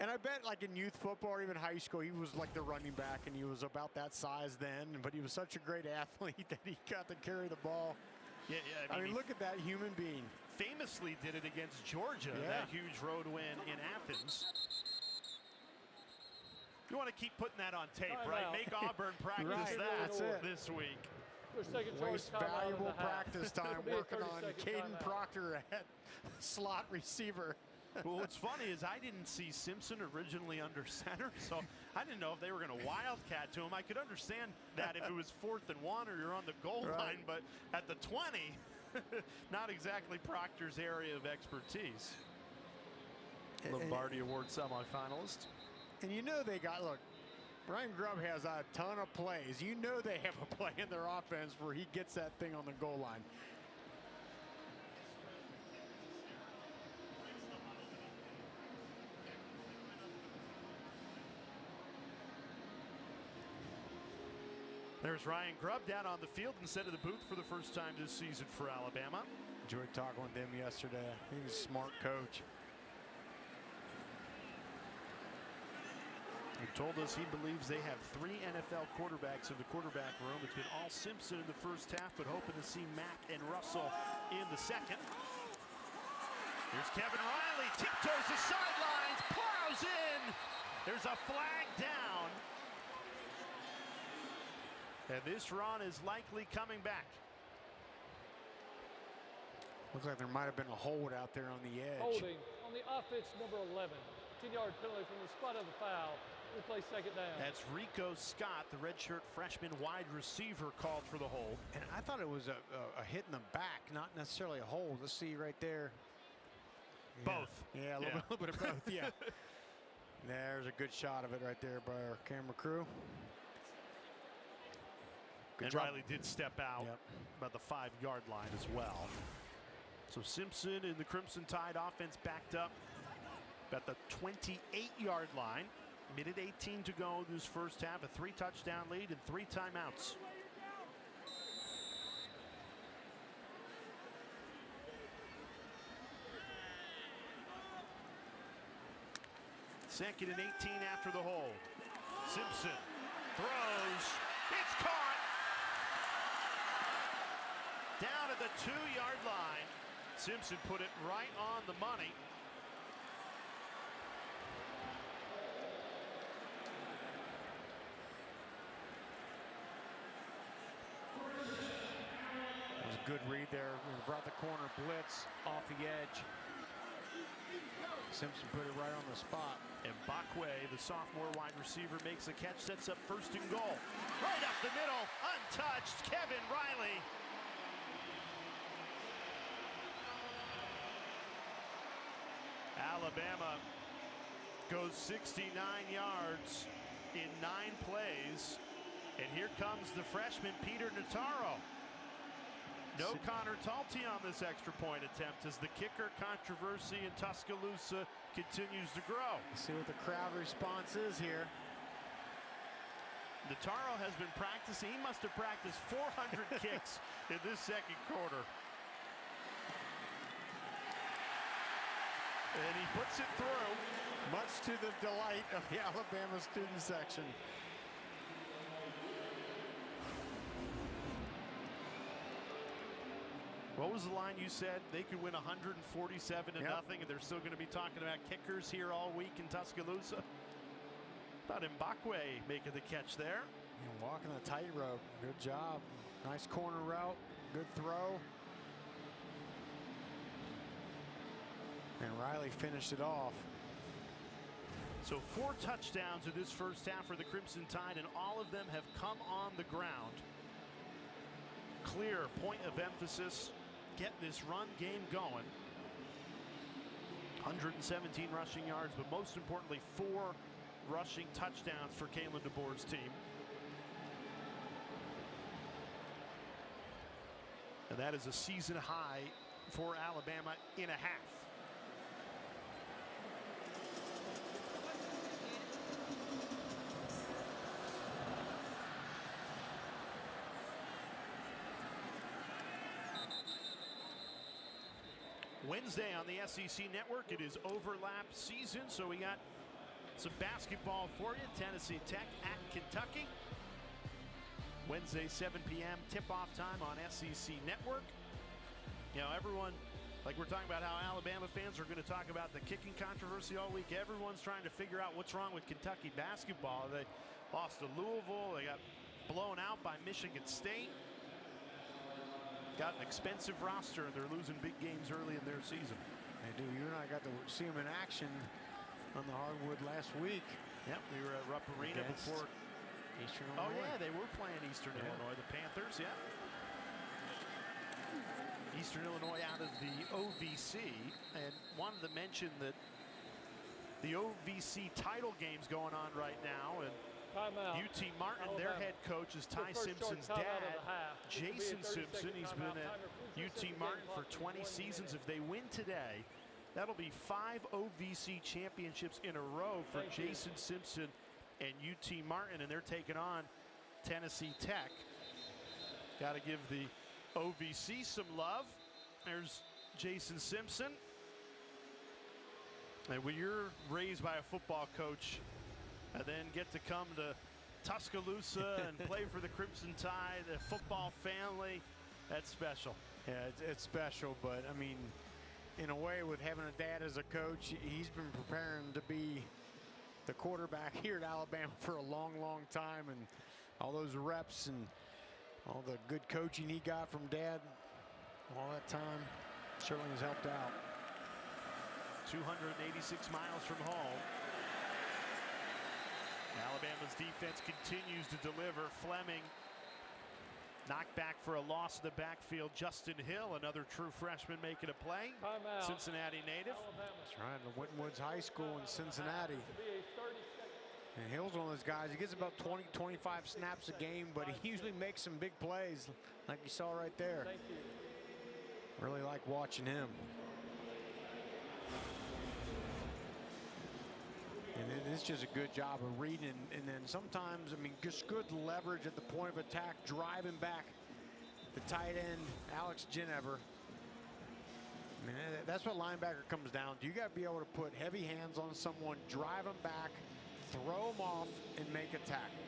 And I bet like in youth football or even high school, he was like the running back and he was about that size then, but he was such a great athlete that he got to carry the ball. Yeah, I mean, look at that human being. Famously did it against Georgia, that huge road win in Athens. You want to keep putting that on tape, right? Make Auburn practice that this week. Waste valuable practice time working on Caden Proctor at slot receiver. Well, what's funny is I didn't see Simpson originally under center, so I didn't know if they were going to wildcat to him. I could understand that if it was 4th and 1 or you're on the goal line, but at the 20, not exactly Proctor's area of expertise. Lombardi Award semifinalist. And you know they got, look, Ryan Grubb has a ton of plays. You know they have a play in their offense where he gets that thing on the goal line. There's Ryan Grubb down on the field instead of the booth for the first time this season for Alabama. Enjoyed talking with him yesterday. He was a smart coach. told us he believes they have 3 NFL quarterbacks in the quarterback room. It's been all Simpson in the first half, but hoping to see Mack and Russell in the second. Here's Kevin Riley, tiptoes the sidelines, plows in. There's a flag down. And this run is likely coming back. Looks like there might have been a hold out there on the edge. Holding on the offense, number 11. 10-yard penalty from the spot of the foul. We play second down. That's Rico Scott, the redshirt freshman wide receiver, called for the hold. And I thought it was a hit in the back, not necessarily a hold. Let's see right there. Both. Yeah, a little bit of both, yeah. There's a good shot of it right there by our camera crew. Good and job. Riley did step out about the 5-yard line as well. So Simpson in the Crimson Tide offense backed up about the 28-yard line. Minute 18 to go this first half. A 3-touchdown lead and 3 timeouts. Second and 18 after the hold. Simpson throws. It's caught. Down at the 2-yard line. Simpson put it right on the money. That was a good read there. Brought the corner blitz off the edge. Simpson put it right on the spot. And Bakwe, the sophomore wide receiver, makes a catch, sets up 1st and goal. Right up the middle, untouched, Kevin Riley. Alabama goes 69 yards in 9 plays. And here comes the freshman, Peter Notaro. No Connor Talty on this extra point attempt as the kicker controversy in Tuscaloosa continues to grow. Let's see what the crowd response is here. Notaro has been practicing. He must have practiced 400 kicks in this second quarter. And he puts it through. Much to the delight of the Alabama student section. What was the line you said? They could win 147 to nothing, and they're still going to be talking about kickers here all week in Tuscaloosa. Thought Mbakwe making the catch there. And walking the tightrope. Good job. Nice corner route. Good throw. And Riley finished it off. So 4 touchdowns in this first half for the Crimson Tide, and all of them have come on the ground. Clear point of emphasis. Get this run game going. 117 rushing yards, but most importantly, 4 rushing touchdowns for Kalen DeBoer's team. And that is a season high for Alabama in a half. Wednesday on the SEC Network, it is overlap season, so we got some basketball for you. Tennessee Tech at Kentucky. Wednesday, 7 p.m. tip-off time on SEC Network. You know, everyone, like we're talking about how Alabama fans are going to talk about the kicking controversy all week. Everyone's trying to figure out what's wrong with Kentucky basketball. They lost to Louisville. They got blown out by Michigan State. Got an expensive roster, and they're losing big games early in their season. They do. You and I got to see them in action on the hardwood last week. Yep, we were at Rupp Arena before. Eastern Illinois. Oh, yeah, they were playing Eastern Illinois, the Panthers, yeah. Eastern Illinois out of the OVC, and wanted to mention that the OVC title game's going on right now, and UT Martin, their head coach is Ty Simpson's dad, Jason Simpson. He's been at UT Martin for 20 seasons. If they win today, that'll be 5 OVC championships in a row for Jason Simpson and UT Martin, and they're taking on Tennessee Tech. Got to give the OVC some love. There's Jason Simpson. And when you're raised by a football coach, and then get to come to Tuscaloosa and play for the Crimson Tide, the football family. That's special. Yeah, it's special, but I mean, in a way, with having a dad as a coach, he's been preparing to be the quarterback here at Alabama for a long, long time, and all those reps and all the good coaching he got from dad all that time certainly has helped out. 286 miles from home. Alabama's defense continues to deliver. Fleming knocked back for a loss in the backfield. Justin Hill, another true freshman, making a play. Timeout. Cincinnati native. Alabama. That's right, Winton Woods High School in Cincinnati. To be a 30-second. And Hill's one of those guys, he gets about 20, 25 snaps a game, but he usually makes some big plays, like you saw right there. Thank you. Really like watching him. And it's just a good job of reading, and then sometimes, I mean, just good leverage at the point of attack, driving back the tight end, Alex Ginever. I mean, that's what linebacker comes down to. You got to be able to put heavy hands on someone, drive them back, throw them off, and make a tackle.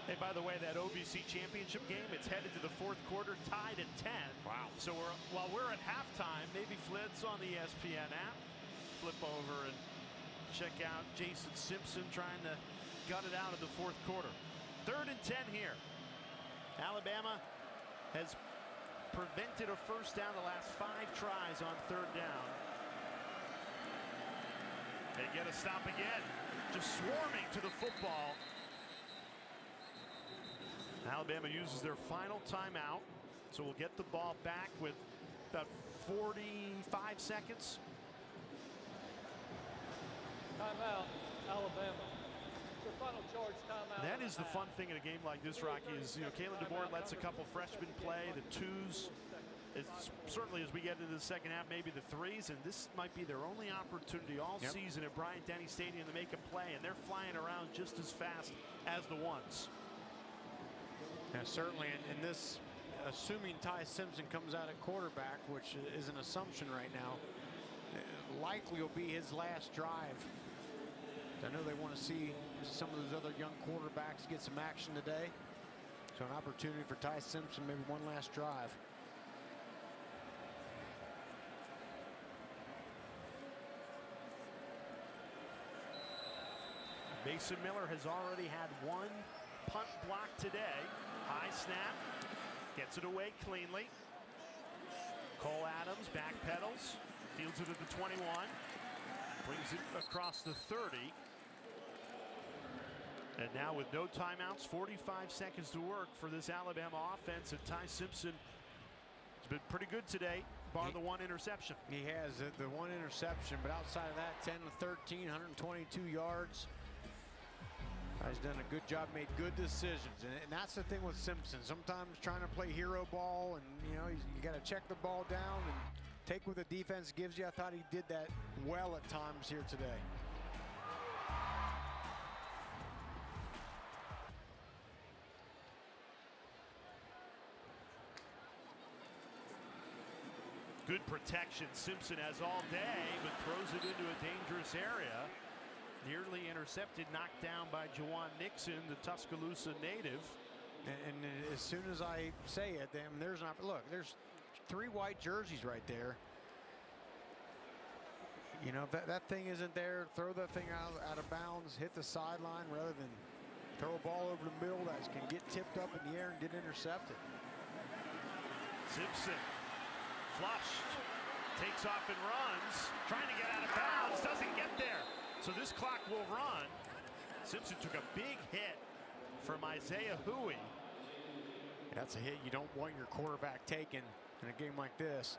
Hey, by the way, that OVC championship game, it's headed to the fourth quarter, tied at 10. Wow. So while we're at halftime, maybe Flint's on the ESPN app. Flip over and check out Jason Simpson trying to gut it out in the fourth quarter. 3rd and 10 here. Alabama has prevented a first down the last 5 tries on 3rd down. They get a stop again, just swarming to the football. Alabama uses their final timeout, so we'll get the ball back with about 45 seconds. Timeout, Alabama. Their final charge timeout. That is the fun thing in a game like this, Rocky, is, you know, Kalen DeBoer lets a couple freshmen play, the 2s. It's certainly, as we get into the second half, maybe the 3s, and this might be their only opportunity all season at Bryant-Denny Stadium to make a play, and they're flying around just as fast as the 1s. Yeah, certainly, and this, assuming Ty Simpson comes out at quarterback, which is an assumption right now, likely will be his last drive. I know they want to see some of those other young quarterbacks get some action today. So an opportunity for Ty Simpson, maybe one last drive. Mason Miller has already had 1 punt block today. High snap, gets it away cleanly. Cole Adams backpedals, fields it at the 21, brings it across the 30. And now with no timeouts, 45 seconds to work for this Alabama offense, and Ty Simpson has been pretty good today, bar the 1 interception. He has the 1 interception, but outside of that, 10 to 13, 122 yards. He's done a good job, made good decisions, and that's the thing with Simpson. Sometimes trying to play hero ball, and you know, you got to check the ball down and take what the defense gives you. I thought he did that well at times here today. Good protection Simpson has all day, but throws it into a dangerous area. Nearly intercepted, knocked down by Juwan Nixon, the Tuscaloosa native. And as soon as I say it, then there's not. Look, there's 3 white jerseys right there. You know, if that thing isn't there, throw that thing out of bounds, hit the sideline rather than throw a ball over the middle that can get tipped up in the air and get intercepted. Simpson flushed, takes off and runs, trying to get out of bounds, doesn't get there. So this clock will run. Simpson took a big hit from Isaiah Huey. That's a hit you don't want your quarterback taking in a game like this.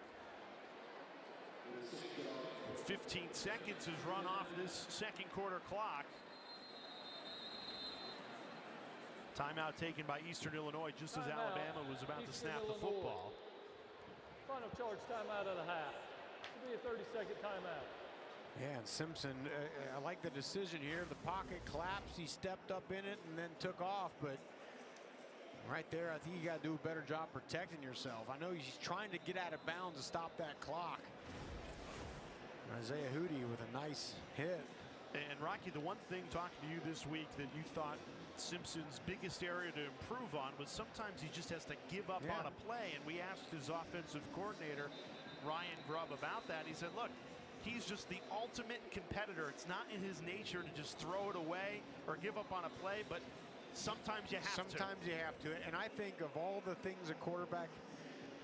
15 seconds has run off this second quarter clock. Timeout taken by Eastern Illinois just as Alabama was about to snap the football. Final charge timeout of the half. This will be a 30-second timeout. Yeah, and Simpson, I like the decision here. The pocket collapsed, he stepped up in it and then took off, but right there, I think you got to do a better job protecting yourself. I know he's trying to get out of bounds to stop that clock. Isaiah Hootie with a nice hit. And Rocky, the one thing talking to you this week that you thought Simpson's biggest area to improve on was sometimes he just has to give up on a play. And we asked his offensive coordinator, Ryan Grubb, about that. He said, look, he's just the ultimate competitor. It's not in his nature to just throw it away or give up on a play, but sometimes you have to. Sometimes you have to. And I think of all the things a quarterback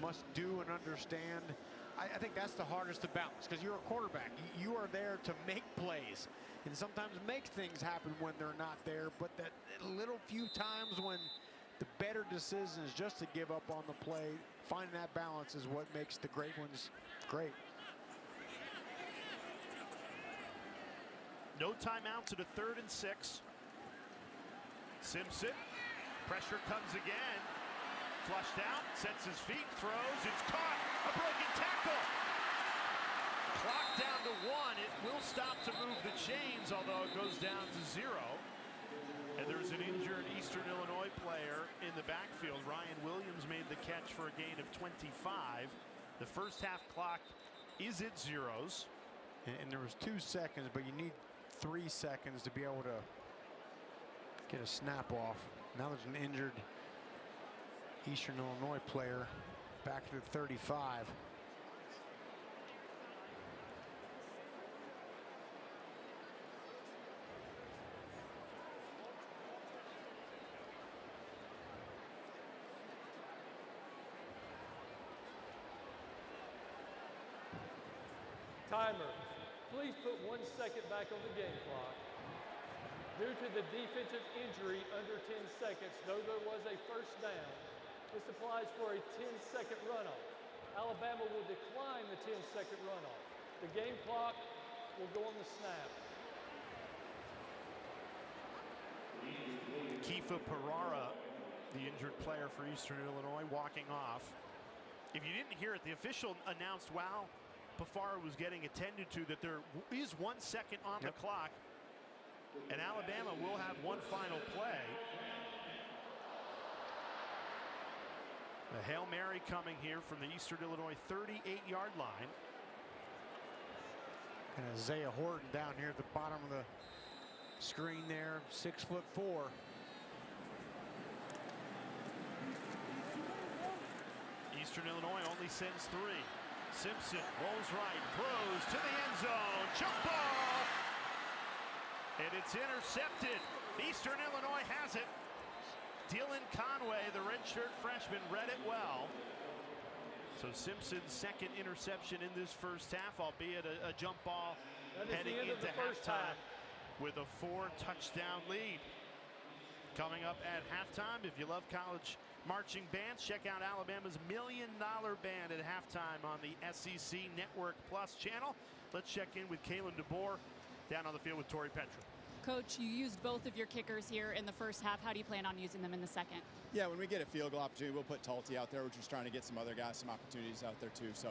must do and understand, I think that's the hardest to balance, because you're a quarterback. You are there to make plays and sometimes make things happen when they're not there. But that little few times when the better decision is just to give up on the play, finding that balance is what makes the great ones great. No timeouts at a 3rd and 6. Simpson, pressure comes again. Flushed out, sets his feet, throws, it's caught, a broken tackle. Clock down to 1. It will stop to move the chains, although it goes down to 0. And there's an injured Eastern Illinois player in the backfield. Ryan Williams made the catch for a gain of 25. The first half clock is at zeros. And there was 2 seconds, but you need 3 seconds to be able to get a snap off. Now there's an injured Eastern Illinois player back to the 35. Timer. Please put 1 second back on the game clock. Due to the defensive injury under 10 seconds, though there was a first down, this applies for a 10-second runoff. Alabama will decline the 10-second runoff. The game clock will go on the snap. Kifa Perara, the injured player for Eastern Illinois, walking off. If you didn't hear it, the official announced while Pafara was getting attended to that there is 1 second on the clock, and Alabama will have one final play. A Hail Mary coming here from the Eastern Illinois 38-yard line. And Isaiah Horton down here at the bottom of the screen there, 6'4". Eastern Illinois only sends 3. Simpson rolls right, throws to the end zone, jump ball, and it's intercepted. Eastern Illinois has it. Dylan Conway, the redshirt freshman, read it well. So Simpson's second interception in this first half, albeit a jump ball heading into halftime with a 4-touchdown lead. Coming up at halftime, if you love college marching bands, check out Alabama's $1 Million Band at halftime on the SEC Network Plus channel. Let's check in with Kalen DeBoer down on the field with Tori Petra. Coach, you used both of your kickers here in the first half. How do you plan on using them in the second? Yeah, when we get a field goal opportunity, we'll put Talty out there. We're just trying to get some other guys some opportunities out there too. So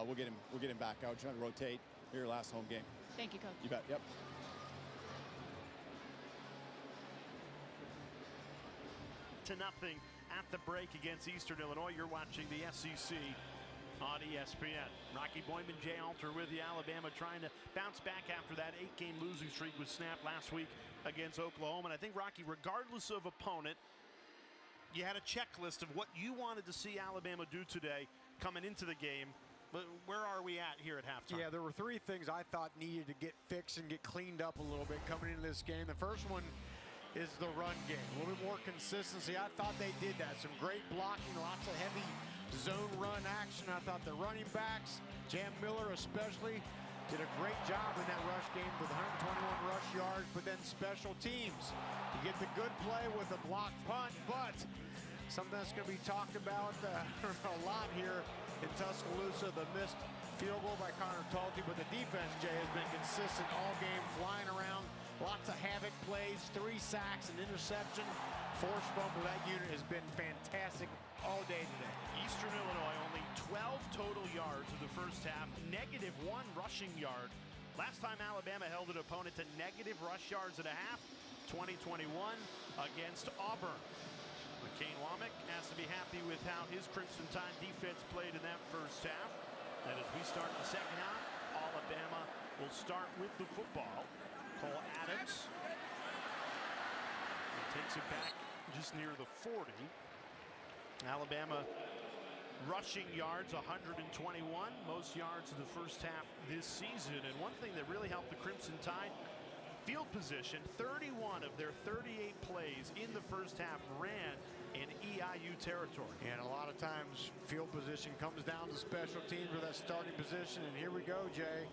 we'll get him back out, trying to rotate your last home game. Thank you, Coach. You bet. Yep. To nothing at the break against Eastern Illinois. You're watching the SEC on ESPN. Rocky Boyman, Jay Alter with you. Alabama trying to bounce back after that 8-game losing streak was snapped last week against Oklahoma. And I think, Rocky, regardless of opponent, you had a checklist of what you wanted to see Alabama do today coming into the game. But where are we at here at halftime? Yeah, there were 3 things I thought needed to get fixed and get cleaned up a little bit coming into this game. The first one is the run game. A little bit more consistency. I thought they did that. Some great blocking, lots of heavy zone run action. I thought the running backs, Jam Miller especially, did a great job in that rush game with 121 rush yards. But then special teams, you get the good play with a blocked punt, but something that's going to be talked about a lot here in Tuscaloosa, the missed field goal by Connor Talty. But the defense, Jay, has been consistent all game, flying around. Lots of havoc plays, 3 sacks, an interception, forced fumble. That unit has been fantastic all day today. Eastern Illinois only 12 total yards in the first half, -1 rushing yard. Last time Alabama held an opponent to negative rush yards and a half, 2021 against Auburn. McCain Womack has to be happy with how his Crimson Tide defense played in that first half. And as we start the second half, Alabama will start with the football Cole Adams takes it back just near the 40. Alabama rushing yards 121, most yards in the first half this season. And one thing that really helped the Crimson Tide, field position. 31 of their 38 plays in the first half ran in EIU territory. And a lot of times field position comes down to special teams with that starting position. And here we go, Jay.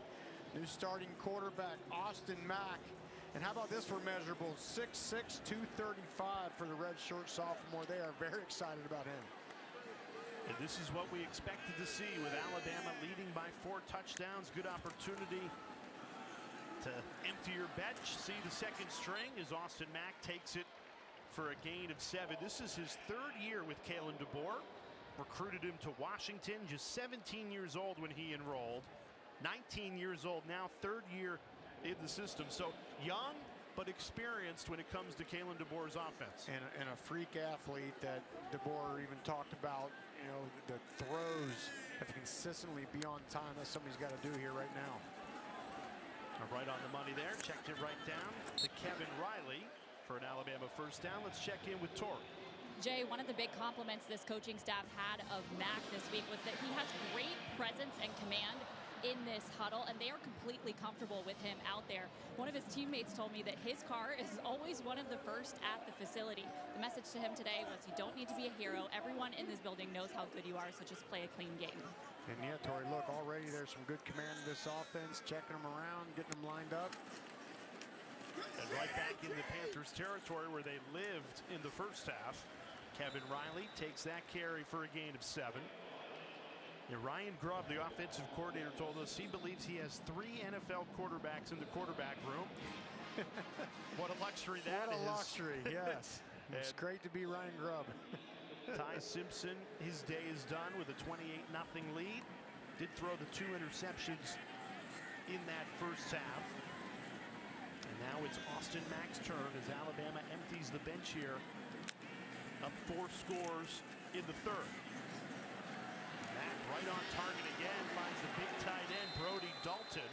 New starting quarterback, Austin Mack. And how about this for measurables? 6'6", 235 for the redshirt sophomore. They are very excited about him. And this is what we expected to see with Alabama leading by 4 touchdowns. Good opportunity to empty your bench. See the second string as Austin Mack takes it for a gain of 7. This is his 3rd year with Kalen DeBoer. Recruited him to Washington, just 17 years old when he enrolled. 19 years old now, 3rd year in the system. So young but experienced when it comes to Kalen DeBoer's offense. And a freak athlete that DeBoer even talked about. You know, the throws have to consistently be on time. That's something he's got to do here right now. Right on the money there. Checked it right down to Kevin Riley for an Alabama first down. Let's check in with Tori. Jay, one of the big compliments this coaching staff had of Mack this week was that he has great presence and command in this huddle, and they are completely comfortable with him out there. One of his teammates told me that his car is always one of the first at the facility. The message to him today was, you don't need to be a hero. Everyone in this building knows how good you are, so just play a clean game. And yeah, Tori, look, already there's some good command in this offense, checking them around, getting them lined up. And right back in the Panthers territory where they lived in the first half. Kevin Riley takes that carry for a gain of 7. And Ryan Grubb, the offensive coordinator, told us he believes he has 3 NFL quarterbacks in the quarterback room. What a luxury that is. What a luxury, yes. It's great to be Ryan Grubb. Ty Simpson, his day is done with a 28-0 lead. Did throw the 2 interceptions in that first half. And now it's Austin Mack's turn as Alabama empties the bench here. Up 4 scores in the 3rd. Mack right on target again, finds the big tight end, Brody Dalton.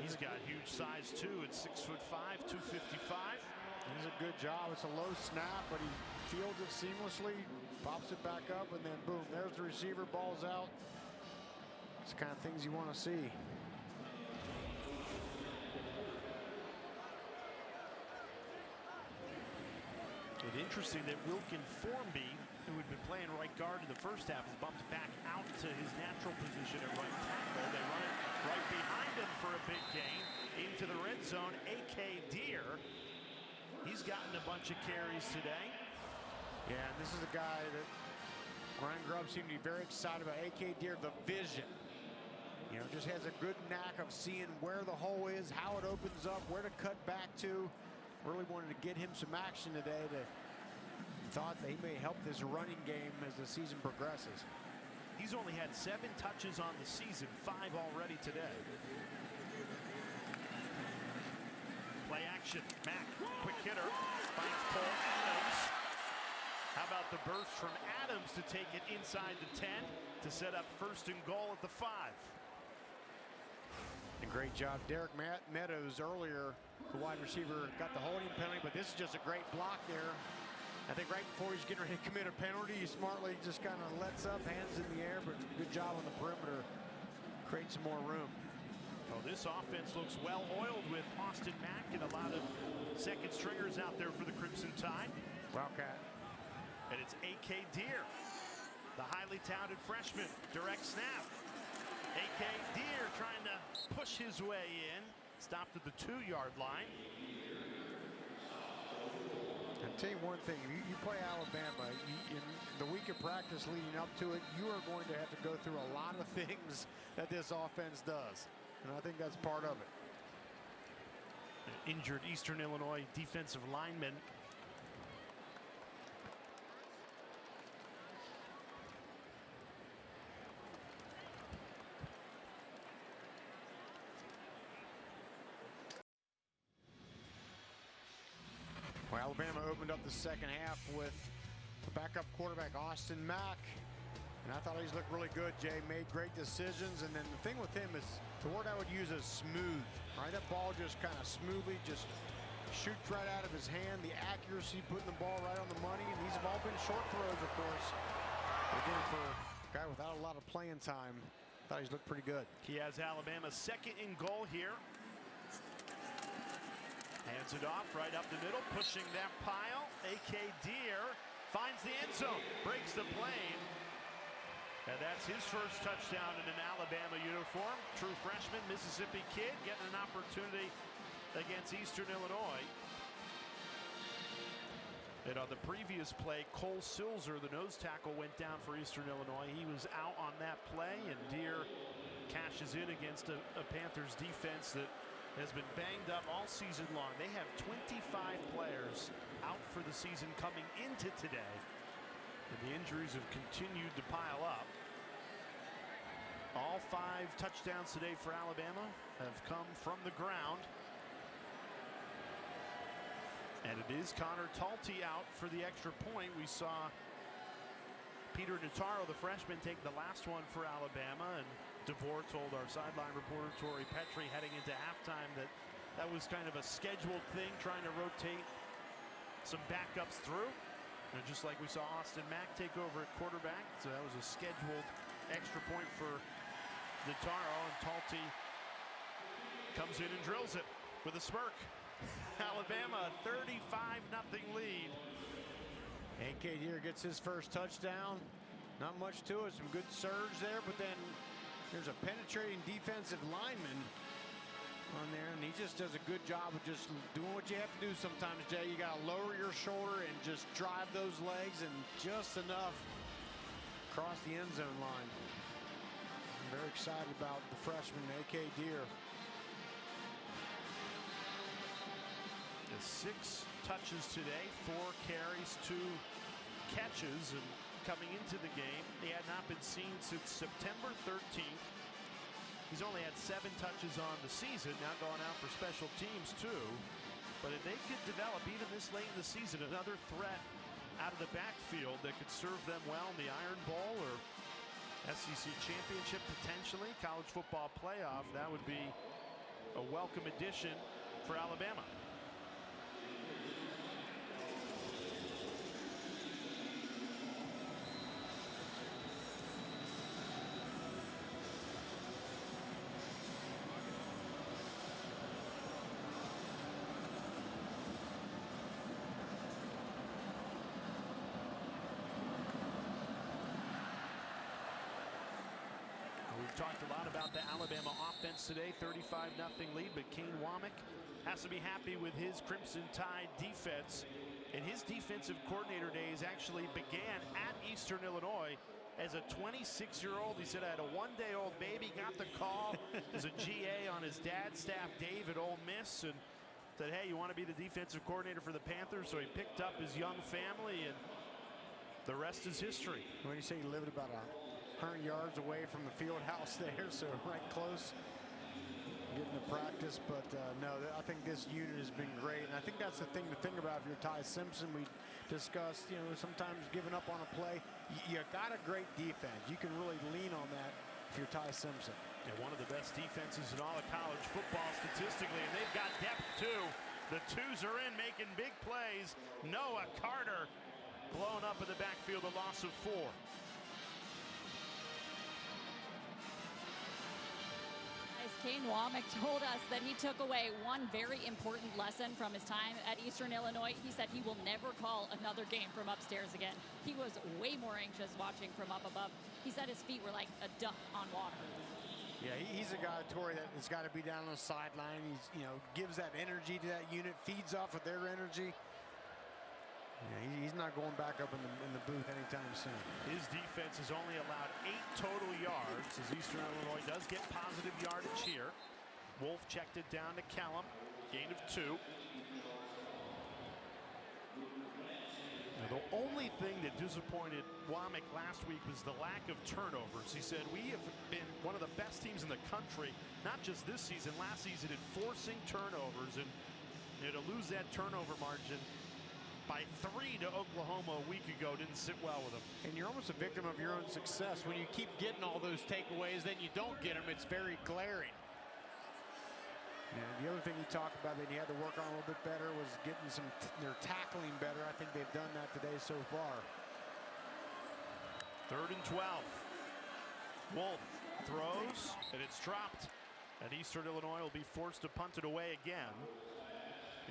He's got huge size too at 6'5", 255. Does a good job. It's a low snap, but he fields it seamlessly, pops it back up, and then boom, there's the receiver, ball's out. It's the kind of things you want to see. It's interesting that Wilkin Formby, who had been playing right guard in the first half, is bumped back out to his natural position at right tackle. They run it right behind him for a big gain into the red zone. A.K. Deer, he's gotten a bunch of carries today. Yeah, and this is a guy that Ryan Grubb seemed to be very excited about. A.K. Deer, the vision. You know, just has a good knack of seeing where the hole is, how it opens up, where to cut back to. Really wanted to get him some action today. Thought that he may help this running game as the season progresses. He's only had 7 touches on the season, 5 already today. Play action. Mack, quick hitter, finds Cole Adams. How about the burst from Adams to take it inside the 10 to set up 1st and goal at the 5. And great job, Derek Meadows earlier. The wide receiver got the holding penalty, but this is just a great block there. I think right before he's getting ready to commit a penalty, he smartly just kind of lets up, hands in the air, but good job on the perimeter. Create some more room. Well, this offense looks well oiled with Austin Mack and a lot of second stringers out there for the Crimson Tide. Wildcat. And it's A.K. Deer, the highly touted freshman. Direct snap. A.K. Deer trying to push his way in. Stopped at the 2-yard line. I'll tell you one thing, you play Alabama, in the week of practice leading up to it, you are going to have to go through a lot of things that this offense does. And I think that's part of it. An injured Eastern Illinois defensive lineman. Well, Alabama opened up the second half with the backup quarterback Austin Mack. And I thought he's looked really good, Jay. Made great decisions. And then the thing with him is, the word I would use is smooth. Right? That ball just kind of smoothly just shoots right out of his hand. The accuracy, putting the ball right on the money. And these have all been short throws, of course. Again, for a guy without a lot of playing time, I thought he's looked pretty good. He has Alabama's second and goal here. Hands it off right up the middle, pushing that pile. A.K. Deer finds the end zone, breaks the plane. And that's his first touchdown in an Alabama uniform. True freshman, Mississippi kid, getting an opportunity against Eastern Illinois. And on the previous play, Cole Silzer, the nose tackle, went down for Eastern Illinois. He was out on that play, and Deer cashes in against a Panthers defense that has been banged up all season long. They have 25 players out for the season coming into today. And the injuries have continued to pile up. All 5 touchdowns today for Alabama have come from the ground. And it is Connor Talty out for the extra point. We saw Peter Notaro, the freshman, take the last one for Alabama. And DeVore told our sideline reporter, Tori Petrie, heading into halftime that that was kind of a scheduled thing, trying to rotate some backups through. And just like we saw Austin Mack take over at quarterback. So that was a scheduled extra point for Notaro. And Talty comes in and drills it with a smirk. Alabama, 35-0 lead. A.K. Deer gets his first touchdown. Not much to it, some good surge there, but then there's a penetrating defensive lineman on there, and he just does a good job of just doing what you have to do sometimes, Jay. You got to lower your shoulder and just drive those legs, and just enough across the end zone line. I'm very excited about the freshman, A.K. Deer. 6 touches today, 4 carries, 2 catches, and coming into the game, he had not been seen since September 13th. He's only had 7 touches on the season, now going out for special teams too. But if they could develop even this late in the season another threat out of the backfield that could serve them well in the Iron Bowl or SEC championship, potentially college football playoff, that would be a welcome addition for Alabama. Talked a lot about the Alabama offense today, 35-0 lead, but Kane Womack has to be happy with his Crimson Tide defense. And his defensive coordinator days actually began at Eastern Illinois as a 26-year-old. He said, I had a 1-day-old baby, got the call as a GA on his dad's staff, Dave, at Ole Miss, and said, hey, you want to be the defensive coordinator for the Panthers? So he picked up his young family, and the rest is history. What do you say, he lived about 100 yards away from the field house there, so right close, getting to practice. But no, I think this unit has been great, and I think that's the thing to think about if you're Ty Simpson. We discussed, you know, sometimes giving up on a play. You got a great defense. You can really lean on that if you're Ty Simpson. And one of the best defenses in all of college football statistically, and they've got depth too. The twos are in, making big plays. Noah Carter blown up in the backfield, a loss of 4. Kane Womack told us that he took away one very important lesson from his time at Eastern Illinois. He said he will never call another game from upstairs again. He was way more anxious watching from up above. He said his feet were like a duck on water. Yeah, he's a guy, Tori, that has got to be down on the sideline. He's, you know, gives that energy to that unit, feeds off of their energy. Yeah, he's not going back up in the booth anytime soon. His defense has only allowed 8 total yards as Eastern Illinois does get positive yardage here. Wolf checked it down to Kellum, gain of 2. Now, the only thing that disappointed Womack last week was the lack of turnovers. He said, we have been one of the best teams in the country, not just this season, last season, in forcing turnovers. And you know, to lose that turnover margin by 3 to Oklahoma a week ago. Didn't sit well with them. And you're almost a victim of your own success. When you keep getting all those takeaways, then you don't get them. It's very glaring. And the other thing he talked about that he had to work on a little bit better was getting their tackling better. I think they've done that today so far. 3rd and 12. Wolf throws, and it's dropped. And Eastern Illinois will be forced to punt it away again.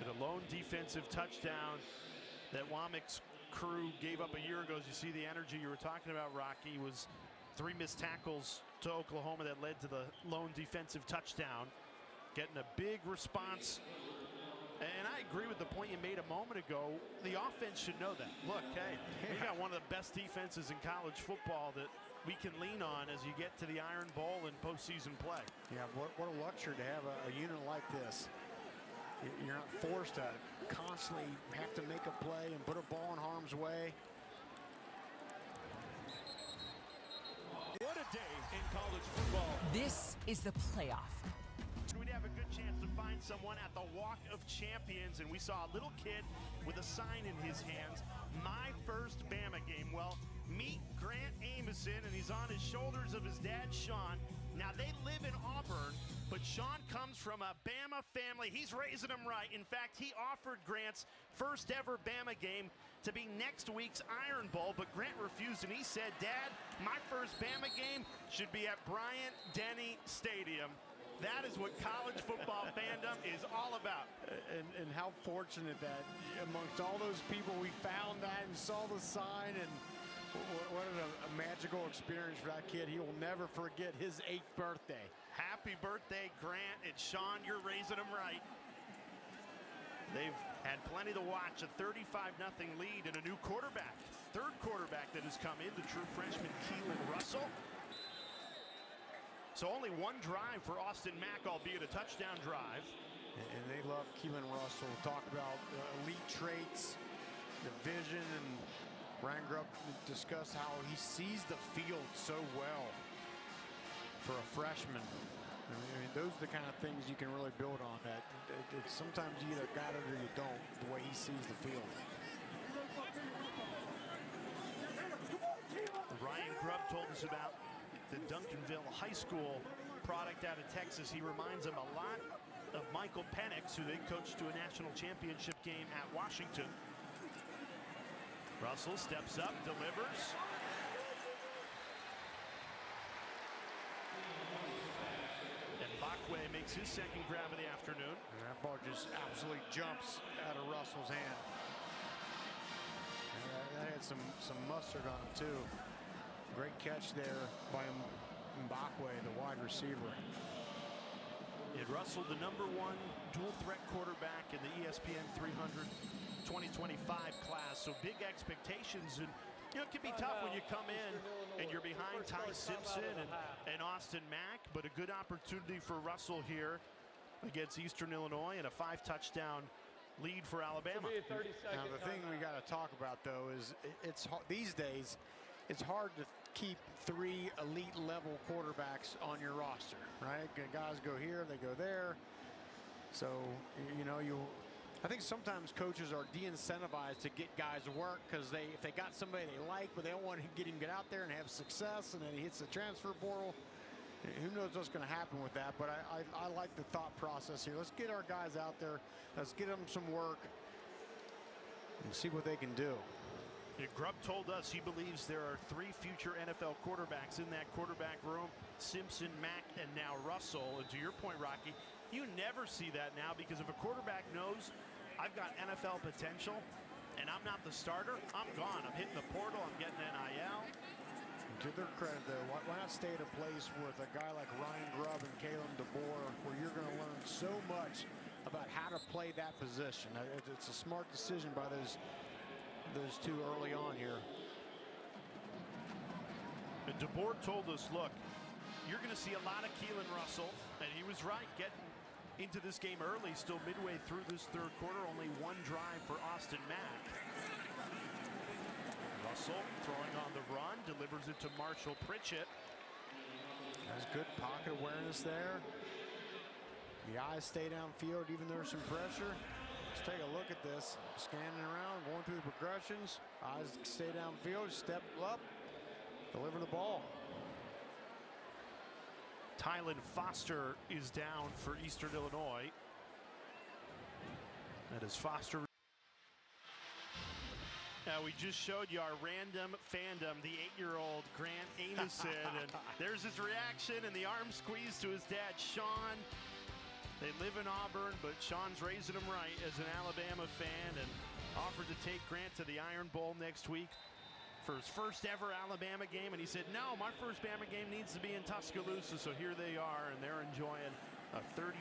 In a lone defensive touchdown that Womack's crew gave up a year ago. As you see the energy you were talking about, Rocky, was 3 missed tackles to Oklahoma that led to the lone defensive touchdown. Getting a big response. And I agree with the point you made a moment ago. The offense should know that. Look, hey, we got one of the best defenses in college football that we can lean on as you get to the Iron Bowl and postseason play. Yeah, what a luxury to have a unit like this. You're not forced to constantly have to make a play and put a ball in harm's way. What a day in college football. This is the playoff. We'd have a good chance to find someone at the Walk of Champions, and we saw a little kid with a sign in his hands, "My first Bama game." Well, meet Grant Amison, and he's on his shoulders of his dad, Sean. Now, they live in Auburn, but Sean comes from a Bama family. He's raising them right. In fact, he offered Grant's first ever Bama game to be next week's Iron Bowl, but Grant refused, and he said, "Dad, my first Bama game should be at Bryant-Denny Stadium." That is what college football fandom is all about. And how fortunate that amongst all those people we found that and saw the sign, and what a magical experience for that kid. He will never forget his 8th birthday. Happy birthday, Grant. And Sean, you're raising them right. They've had plenty to watch. A 35-0 lead and a new quarterback. 3rd quarterback that has come in, the true freshman Keelan Russell. So only 1 drive for Austin Mack, albeit a touchdown drive. And they love Keelan Russell. Talk about elite traits, the vision, and Ryan Grubb discussed how he sees the field so well for a freshman. I mean, those are the kind of things you can really build on. That sometimes you either got it or you don't, the way he sees the field. Ryan Grubb told us about the Duncanville High School product out of Texas. He reminds them a lot of Michael Penix, who they coached to a national championship game at Washington. Russell steps up, delivers. And Bakwe makes his 2nd grab of the afternoon. And that ball just absolutely jumps out of Russell's hand. That had some mustard on it too. Great catch there by Mbakwe, the wide receiver. And Russell, the #1 dual threat quarterback in the ESPN 300 2025 class. So big expectations, and you know, it can be tough when you come in and you're behind Ty Simpson and Austin Mack, but a good opportunity for Russell here against Eastern Illinois, and a 5-touchdown lead for Alabama. Now the thing we got to talk about though is these days it's hard to keep 3 elite level quarterbacks on your roster, right? Guys go here, they go there. So you know, I think sometimes coaches are de-incentivized to get guys to work because if they got somebody they like, but they don't want to get out there and have success, and then he hits the transfer portal. Who knows what's going to happen with that? But I like the thought process here. Let's get our guys out there. Let's get them some work and see what they can do. Yeah, Grubb told us he believes there are 3 future NFL quarterbacks in that quarterback room: Simpson, Mack, and now Russell. And to your point, Rocky, you never see that now, because if a quarterback knows I've got NFL potential and I'm not the starter, I'm gone. I'm hitting the portal. I'm getting NIL. To their credit, though, why not stay at a place with a guy like Ryan Grubb and Kalen DeBoer, where you're going to learn so much about how to play that position? It's a smart decision by those 2 early on here. And DeBoer told us, look, you're going to see a lot of Keelan Russell, and he was right, getting into this game early, still midway through this 3rd quarter, only 1 drive for Austin Mack. Russell throwing on the run, delivers it to Marshall Pritchett. That's good pocket awareness there. The eyes stay downfield even though there's some pressure. Let's take a look at this. Scanning around, going through the progressions. Eyes stay downfield, step up, deliver the ball. Tylen Foster is down for Eastern Illinois. That is Foster. Now we just showed you our random fandom, the 8-year-old Grant Amison, and there's his reaction and the arm squeeze to his dad, Sean. They live in Auburn, but Sean's raising him right as an Alabama fan and offered to take Grant to the Iron Bowl next week for his first ever Alabama game. And he said, no, my first Bama game needs to be in Tuscaloosa. So here they are, and they're enjoying a 35-0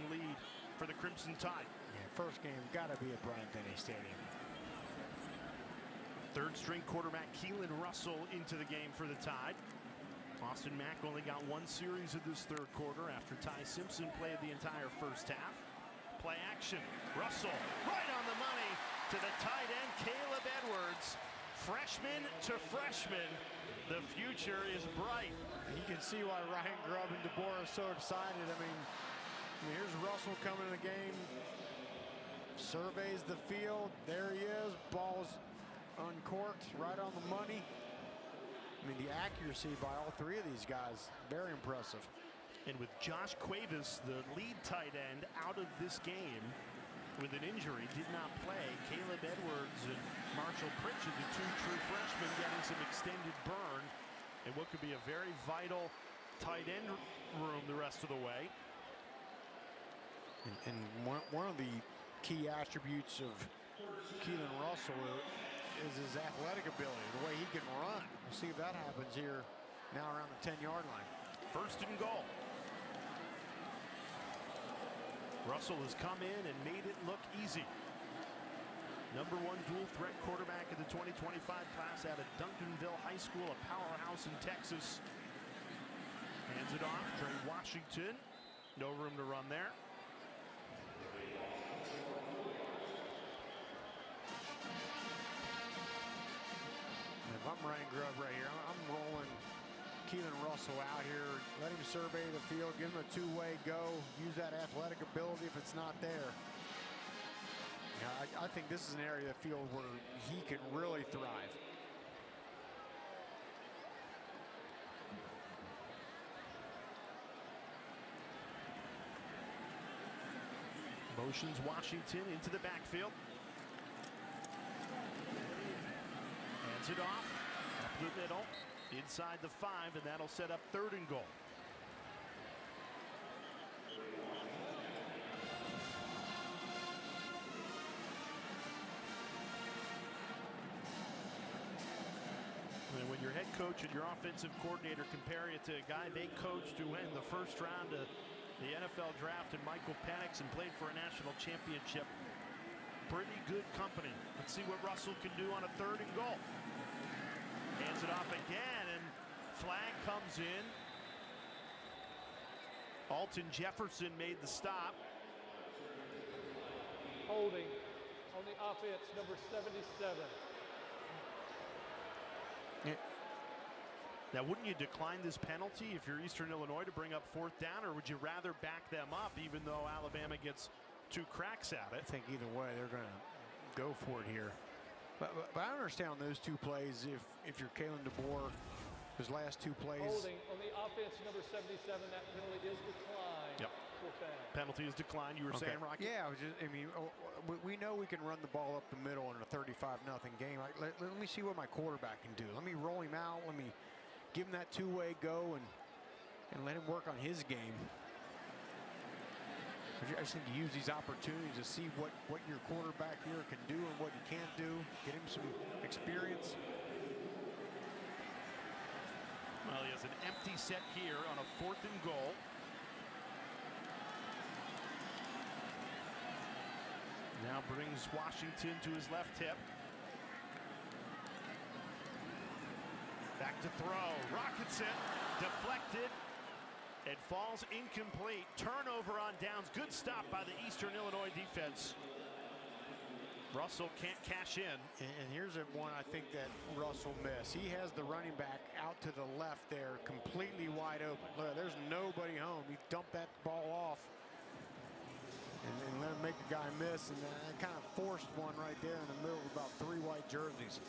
lead for the Crimson Tide. Yeah, first game got to be at Bryant-Denny Stadium. Third-string quarterback Keelan Russell into the game for the Tide. Austin Mack only got one series of this third quarter after Ty Simpson played the entire first half. Play action. Russell right on the money to the tight end, Caleb Edwards. Freshman to freshman, the future is bright. And you can see why Ryan Grubb and DeBoer are so excited. I mean, here's Russell coming in the game. Surveys the field. There he is. Ball's uncorked, right on the money. I mean, the accuracy by all three of these guys, very impressive. And with Josh Cuevas, the lead tight end, out of this game with an injury, did not play. Caleb Edwards and Marshall Pritchett, the two true freshmen, getting some extended burn in what could be a very vital tight end room the rest of the way. And one of the key attributes of Keelan Russell is his athletic ability, the way he can run. We'll see if that happens here now around the 10-yard line. First and goal. Russell has come in and made it look easy. #1 dual threat quarterback in the 2025 class out of Duncanville High School, a powerhouse in Texas. Hands it off, Trey Washington. No room to run there. If I'm Ryan Grubb right here, I'm rolling Keelan Russell out here. Let him survey the field, give him a two-way go, use that athletic ability if it's not there. I think this is an area of the field where he can really thrive. Motions Washington into the backfield. Hands it off, up the middle, inside the 5, and that'll set up 3rd and goal. And when your head coach and your offensive coordinator compare you to a guy they coached who went in the first round of the NFL draft and Michael Penix and played for a national championship, pretty good company. Let's see what Russell can do on a 3rd and goal. Hands it off again, and flag comes in. Alton Jefferson made the stop. Holding on the offense, number 77. Now, wouldn't you decline this penalty if you're Eastern Illinois to bring up 4th down, or would you rather back them up even though Alabama gets 2 cracks at it? I think either way they're going to go for it here. But I understand on those 2 plays, if you're Kalen DeBoer, his last 2 plays. Holding on the offense, number 77. That penalty is declined. Yep. Penalty is declined. You were saying, Rocky? Yeah, we know we can run the ball up the middle in a 35-0 game. Let me see what my quarterback can do. Let me roll him out. Let me give him that two-way go and let him work on his game. I just need to use these opportunities to see what your quarterback here can do and what he can't do. Get him some experience. Well, he has an empty set here on a 4th and goal. Now brings Washington to his left hip. Back to throw. Rockets it. Deflected. It falls incomplete. Turnover on downs. Good stop by the Eastern Illinois defense. Russell can't cash in. And here's one I think that Russell missed. He has the running back out to the left there, completely wide open. Look, there's nobody home. He dumped that ball off. and let him make a guy miss, and kind of forced one right there in the middle of about 3 white jerseys.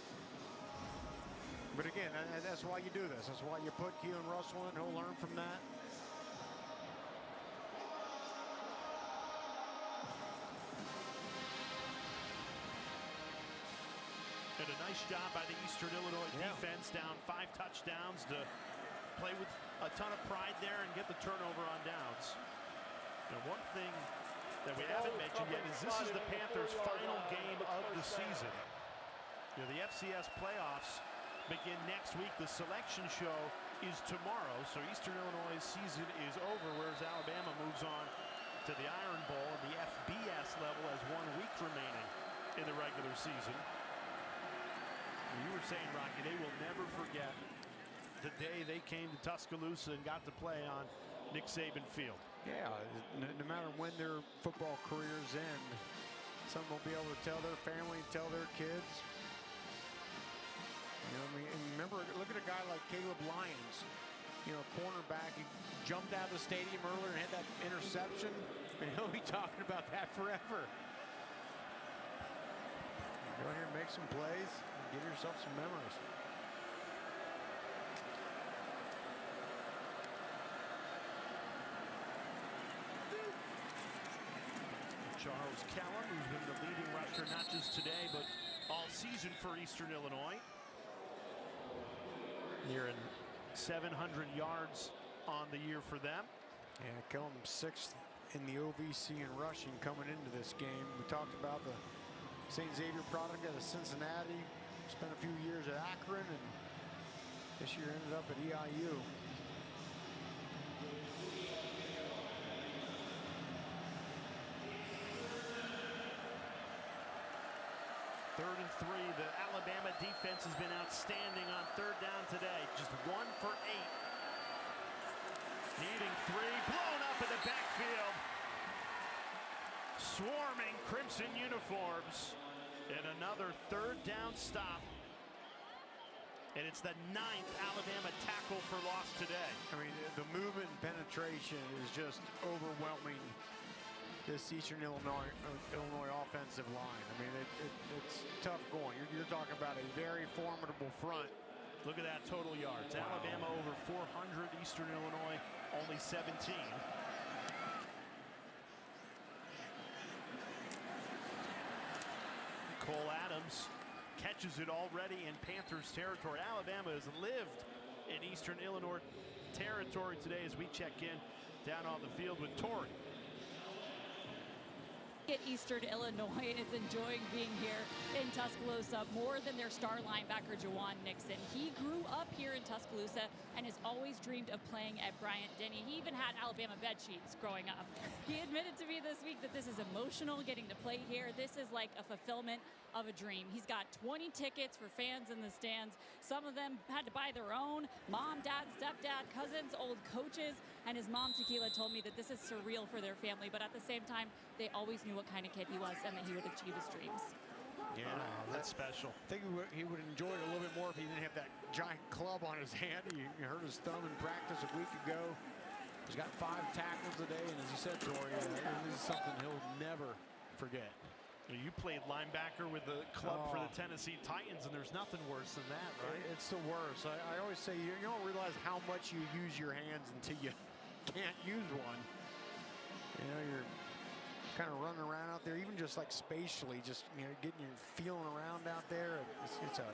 But again, that's why you do this. That's why you put Keelan Russell in. He'll learn from that. And a nice job by the Eastern Illinois defense, down 5 touchdowns, to play with a ton of pride there and get the turnover on downs. And one thing that we haven't mentioned yet is this is the Panthers' final game of the season. You know, the FCS playoffs begin next week. The selection show is tomorrow, so Eastern Illinois' season is over, whereas Alabama moves on to the Iron Bowl and the FBS level as 1 week remaining in the regular season. You were saying, Rocky, they will never forget the day they came to Tuscaloosa and got to play on Nick Saban Field. Yeah, no matter when their football careers end, some will be able to tell their family, tell their kids. You know, I mean, and remember, look at a guy like Caleb Lyons, you know, cornerback. He jumped out of the stadium earlier and had that interception, and he'll be talking about that forever. Go here and make some plays. Give yourself some memories. Charles Kellum, who's been the leading rusher not just today, but all season for Eastern Illinois. Nearing 700 yards on the year for them. Yeah, Kellum 6th in the OVC in rushing coming into this game. We talked about the St. Xavier product out of Cincinnati. Spent a few years at Akron, and this year ended up at EIU. Third and 3. The Alabama defense has been outstanding on 3rd down today. Just 1 for 8. Needing 3. Blown up in the backfield. Swarming crimson uniforms. And another 3rd down stop. And it's the 9th Alabama tackle for loss today. I mean, the movement and penetration is just overwhelming this Eastern Illinois offensive line. I mean, it's tough going. You're talking about a very formidable front. Look at that total yards. Wow. Alabama over 400, Eastern Illinois only 17. Cole Adams catches it already in Panthers territory. Alabama has lived in Eastern Illinois territory today as we check in down on the field with Tori. Eastern Illinois is enjoying being here in Tuscaloosa more than their star linebacker Jawan Nixon. He grew up here in Tuscaloosa and has always dreamed of playing at Bryant-Denny. He even had Alabama bed sheets growing up. He admitted to me this week that this is emotional, getting to play here. This is like a fulfillment of a dream. He's got 20 tickets for fans in the stands. Some of them had to buy their own. Mom, dad, stepdad, cousins, old coaches. And his mom, Tequila, told me that this is surreal for their family, but at the same time, they always knew what kind of kid he was and that he would achieve his dreams. Yeah, that's special. I think he would enjoy it a little bit more if he didn't have that giant club on his hand. He hurt his thumb in practice a week ago. He's got 5 tackles a day, and as you said, Tori, this is something he'll never forget. You played linebacker with the club for the Tennessee Titans, and there's nothing worse than that, right? It's the worst. I always say you don't realize how much you use your hands until you can't use one. You know, you're kind of running around out there, even just like spatially, just, you know, getting your feeling around out there. It's a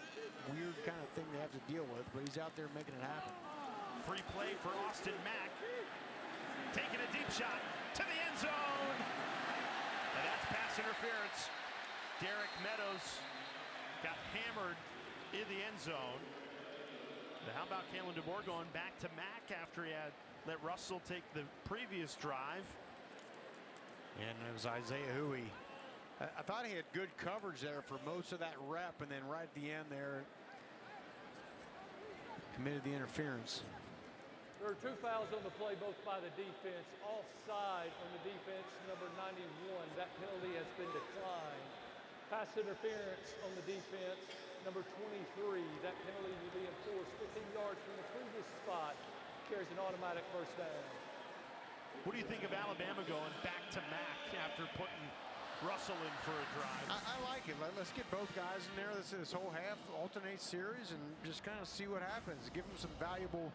weird kind of thing to have to deal with, but he's out there making it happen. Free play for Austin Mack. Taking a deep shot to the end zone. And that's pass interference. Derek Meadows got hammered in the end zone. Now how about Kalen DeBoer going back to Mack after he had let Russell take the previous drive? And it was Isaiah Huey. I thought he had good coverage there for most of that rep, and then right at the end there, committed the interference. There are 2 fouls on the play, both by the defense. Offside on the defense, number 91. That penalty has been declined. Pass interference on the defense, number 23. That penalty will be enforced 15 yards from the previous spot. Carries an automatic first down. What do you think of Alabama going back to Mack after putting Russell in for a drive? I like it. Let's get both guys in there. This whole half, alternate series, and just kind of see what happens. Give them some valuable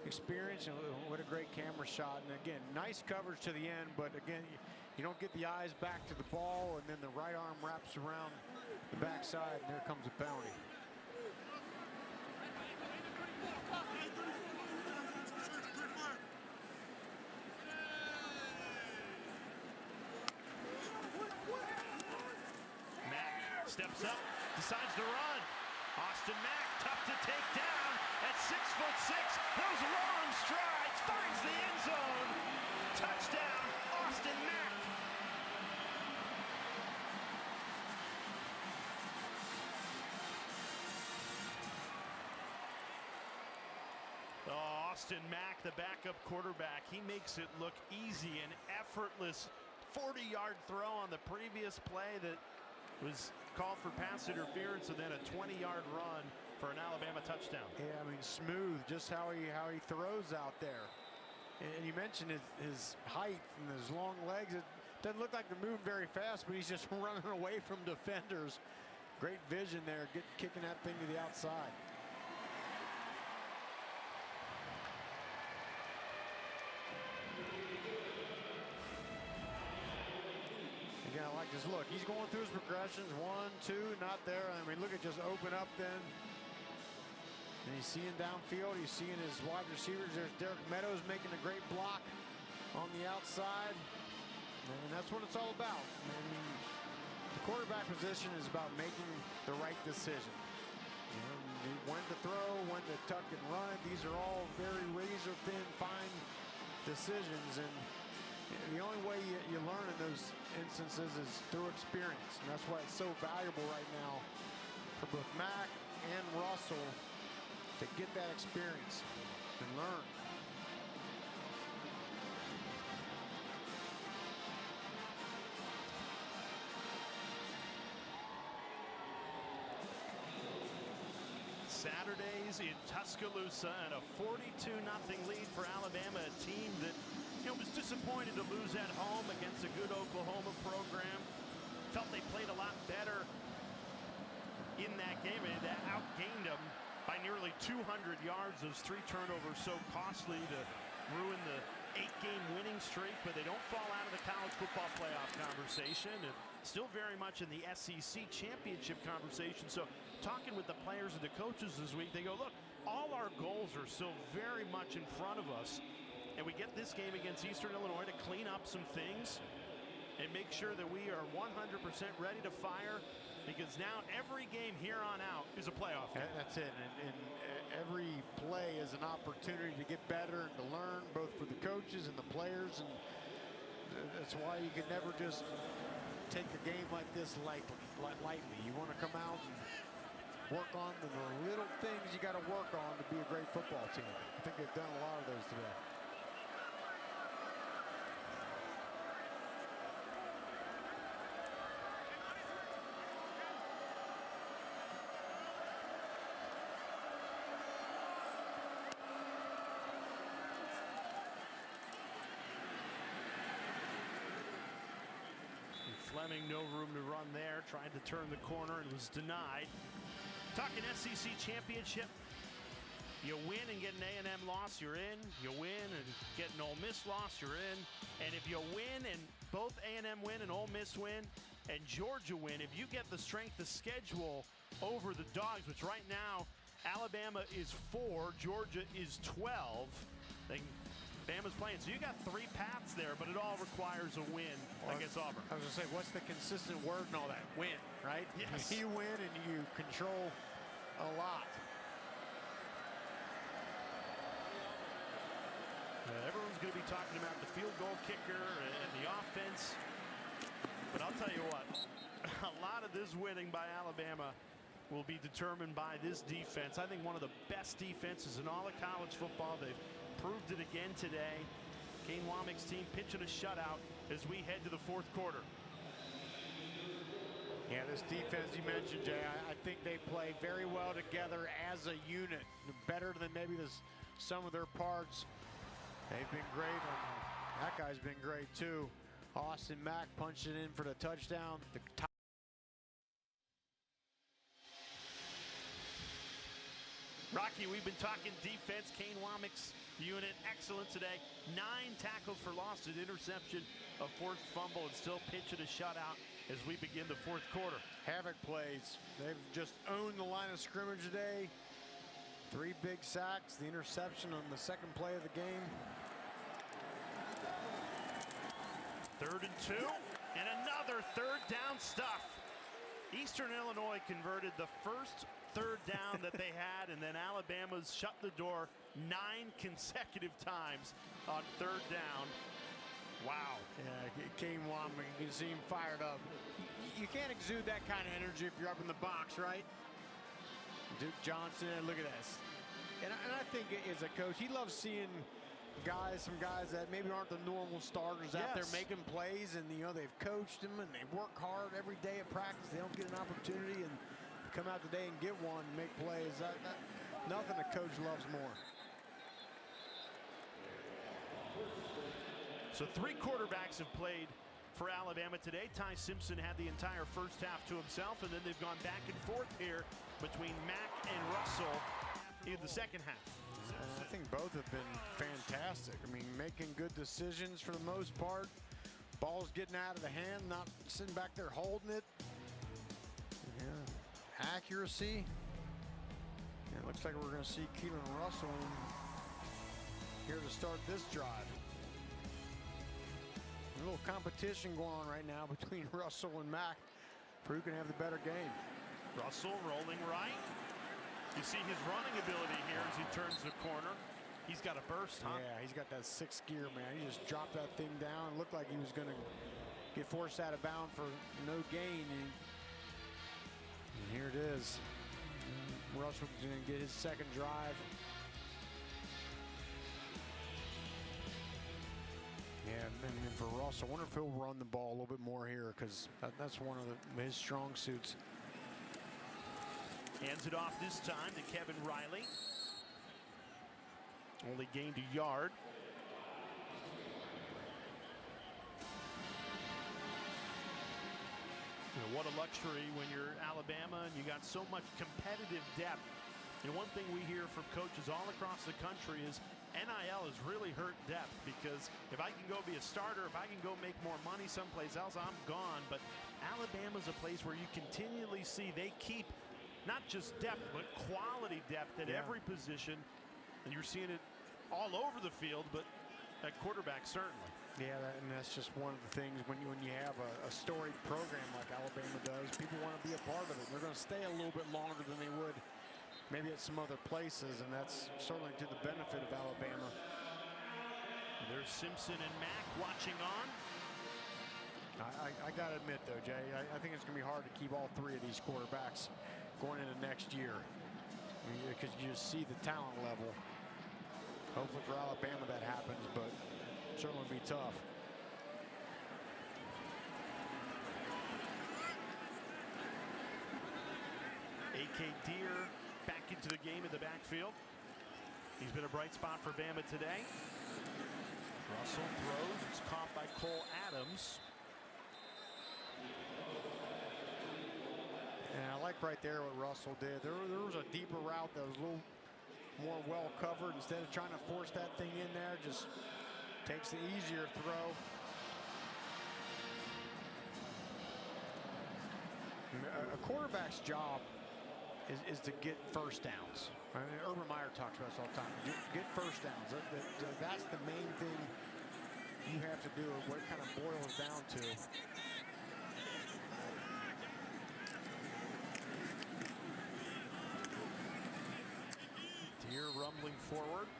experience, and what a great camera shot. And again, nice coverage to the end, but again, you don't get the eyes back to the ball, and then the right arm wraps around the backside, and there comes a penalty. Mack steps up, decides to run. Austin Mack, tough to take down at 6'6". Those long strides, finds the end zone. Touchdown, Austin Mack. Oh, Austin Mack, the backup quarterback, he makes it look easy and effortless. 40-yard throw on the previous play that was called for pass interference, and then a 20-yard run for an Alabama touchdown. Yeah, I mean, smooth, just how he throws out there. And you mentioned his height and his long legs. It doesn't look like they're moving very fast, but he's just running away from defenders. Great vision there, kicking that thing to the outside. Again, I like this look. He's going through his progressions. 1, 2, not there. I mean, look at just open up then. And he's seeing downfield. He's seeing his wide receivers. There's Derek Meadows making a great block on the outside. And that's what it's all about. I mean, the quarterback position is about making the right decision. When to throw, when to tuck and run. These are all very razor-thin, fine decisions. And the only way you learn in those instances is through experience. And that's why it's so valuable right now for both Mack and Russell to get that experience and learn. Saturdays in Tuscaloosa, and a 42-0 lead for Alabama, a team that was disappointed to lose at home against a good Oklahoma program. Felt they played a lot better in that game, and that outgained them by nearly 200 yards. Those 3 turnovers so costly to ruin the 8-game winning streak, but they don't fall out of the college football playoff conversation, and still very much in the SEC championship conversation. So talking with the players and the coaches this week, they go, look, all our goals are still very much in front of us, and we get this game against Eastern Illinois to clean up some things and make sure that we are 100% ready to fire, because now every game here on out is a playoff game. That's it, and every play is an opportunity to get better and to learn, both for the coaches and the players, and that's why you can never just take a game like this lightly. You want to come out and work on the little things you got to work on to be a great football team. I think they've done a lot of those today. Fleming, no room to run there, tried to turn the corner and was denied. Talking SEC championship, you win and get an A&M loss, you're in. You win and get an Ole Miss loss, you're in. And if you win and both A&M win and Ole Miss win and Georgia win, if you get the strength of schedule over the Dogs, which right now Alabama is 4, Georgia is 12. Bama's playing, so you got 3 paths there, but it all requires a win against Auburn. I was gonna say, what's the consistent word and all that? Win, right? Yes. You win and you control a lot. Everyone's going to be talking about the field goal kicker and the offense, but I'll tell you what, a lot of this winning by Alabama will be determined by this defense. I think one of the best defenses in all of college football. They've proved it again today. Kane Wommack's team pitching a shutout as we head to the 4th quarter. Yeah, this defense you mentioned, Jay, I think they play very well together as a unit. Better than maybe some of their parts. They've been great on That guy's been great too. Austin Mack punched it in for the touchdown. Rocky, we've been talking defense. Kane Womack's unit excellent today. 9 tackles for loss, an interception, a forced fumble, and still pitching a shutout as we begin the fourth quarter. Havoc plays. They've just owned the line of scrimmage today. 3 big sacks, the interception on the second play of the game. 3rd and 2, and another 3rd down stuff. Eastern Illinois converted the first 3rd down that they had, and then Alabama's shut the door 9 consecutive times on 3rd down. Wow. Yeah, Kane Womack, you can see him fired up. You can't exude that kind of energy if you're up in the box, right? Duke Johnson, look at this. And I think as a coach, he loves seeing some guys that maybe aren't the normal starters out there making plays, and they've coached them and they work hard every day at practice. They don't get an opportunity and come out today and get one, make plays. Nothing a coach loves more. So 3 quarterbacks have played for Alabama today. Ty Simpson had the entire first half to himself, and then they've gone back and forth here between Mack and Russell in the second half. I think both have been fantastic. I mean, making good decisions for the most part. Ball's getting out of the hand, not sitting back there holding it. Yeah. Accuracy. Yeah, it looks like we're going to see Keelan Russell here to start this drive. A little competition going on right now between Russell and Mack for who can have the better game. Russell rolling right. You see his running ability here as he turns the corner. He's got a burst, huh? Yeah, he's got that 6th gear, man. He just dropped that thing down. It looked like he was going to get forced out of bounds for no gain. And here it is. Russell's going to get his 2nd drive. Yeah, and for Russell, I wonder if he'll run the ball a little bit more here, because that's one of his strong suits. Hands it off this time to Kevin Riley. Only gained a yard. What a luxury when you're Alabama and you got so much competitive depth. And one thing we hear from coaches all across the country is NIL has really hurt depth, because if I can go be a starter, if I can go make more money someplace else, I'm gone. But Alabama's a place where you continually see they keep not just depth, but quality depth at every position. And you're seeing it all over the field, but at quarterback certainly. Yeah, and that's just one of the things when you have a storied program like Alabama does, people want to be a part of it. They're going to stay a little bit longer than they would maybe at some other places, and that's certainly to the benefit of Alabama. There's Simpson and Mack watching on. I got to admit, though, Jay, I think it's going to be hard to keep all 3 of these quarterbacks going into next year, because you just see the talent level. Hopefully for Alabama that happens, but certainly be tough. A.K. Deere back into the game in the backfield. He's been a bright spot for Bama today. Russell throws. It's caught by Cole Adams. And I like right there what Russell did. There was a deeper route that was a little more well covered. Instead of trying to force that thing in there, just takes the easier throw. A quarterback's job is to get first downs. I mean, Urban Meyer talks about this all the time. Get first downs. That's the main thing you have to do, what it kind of boils down to. Deere rumbling forward.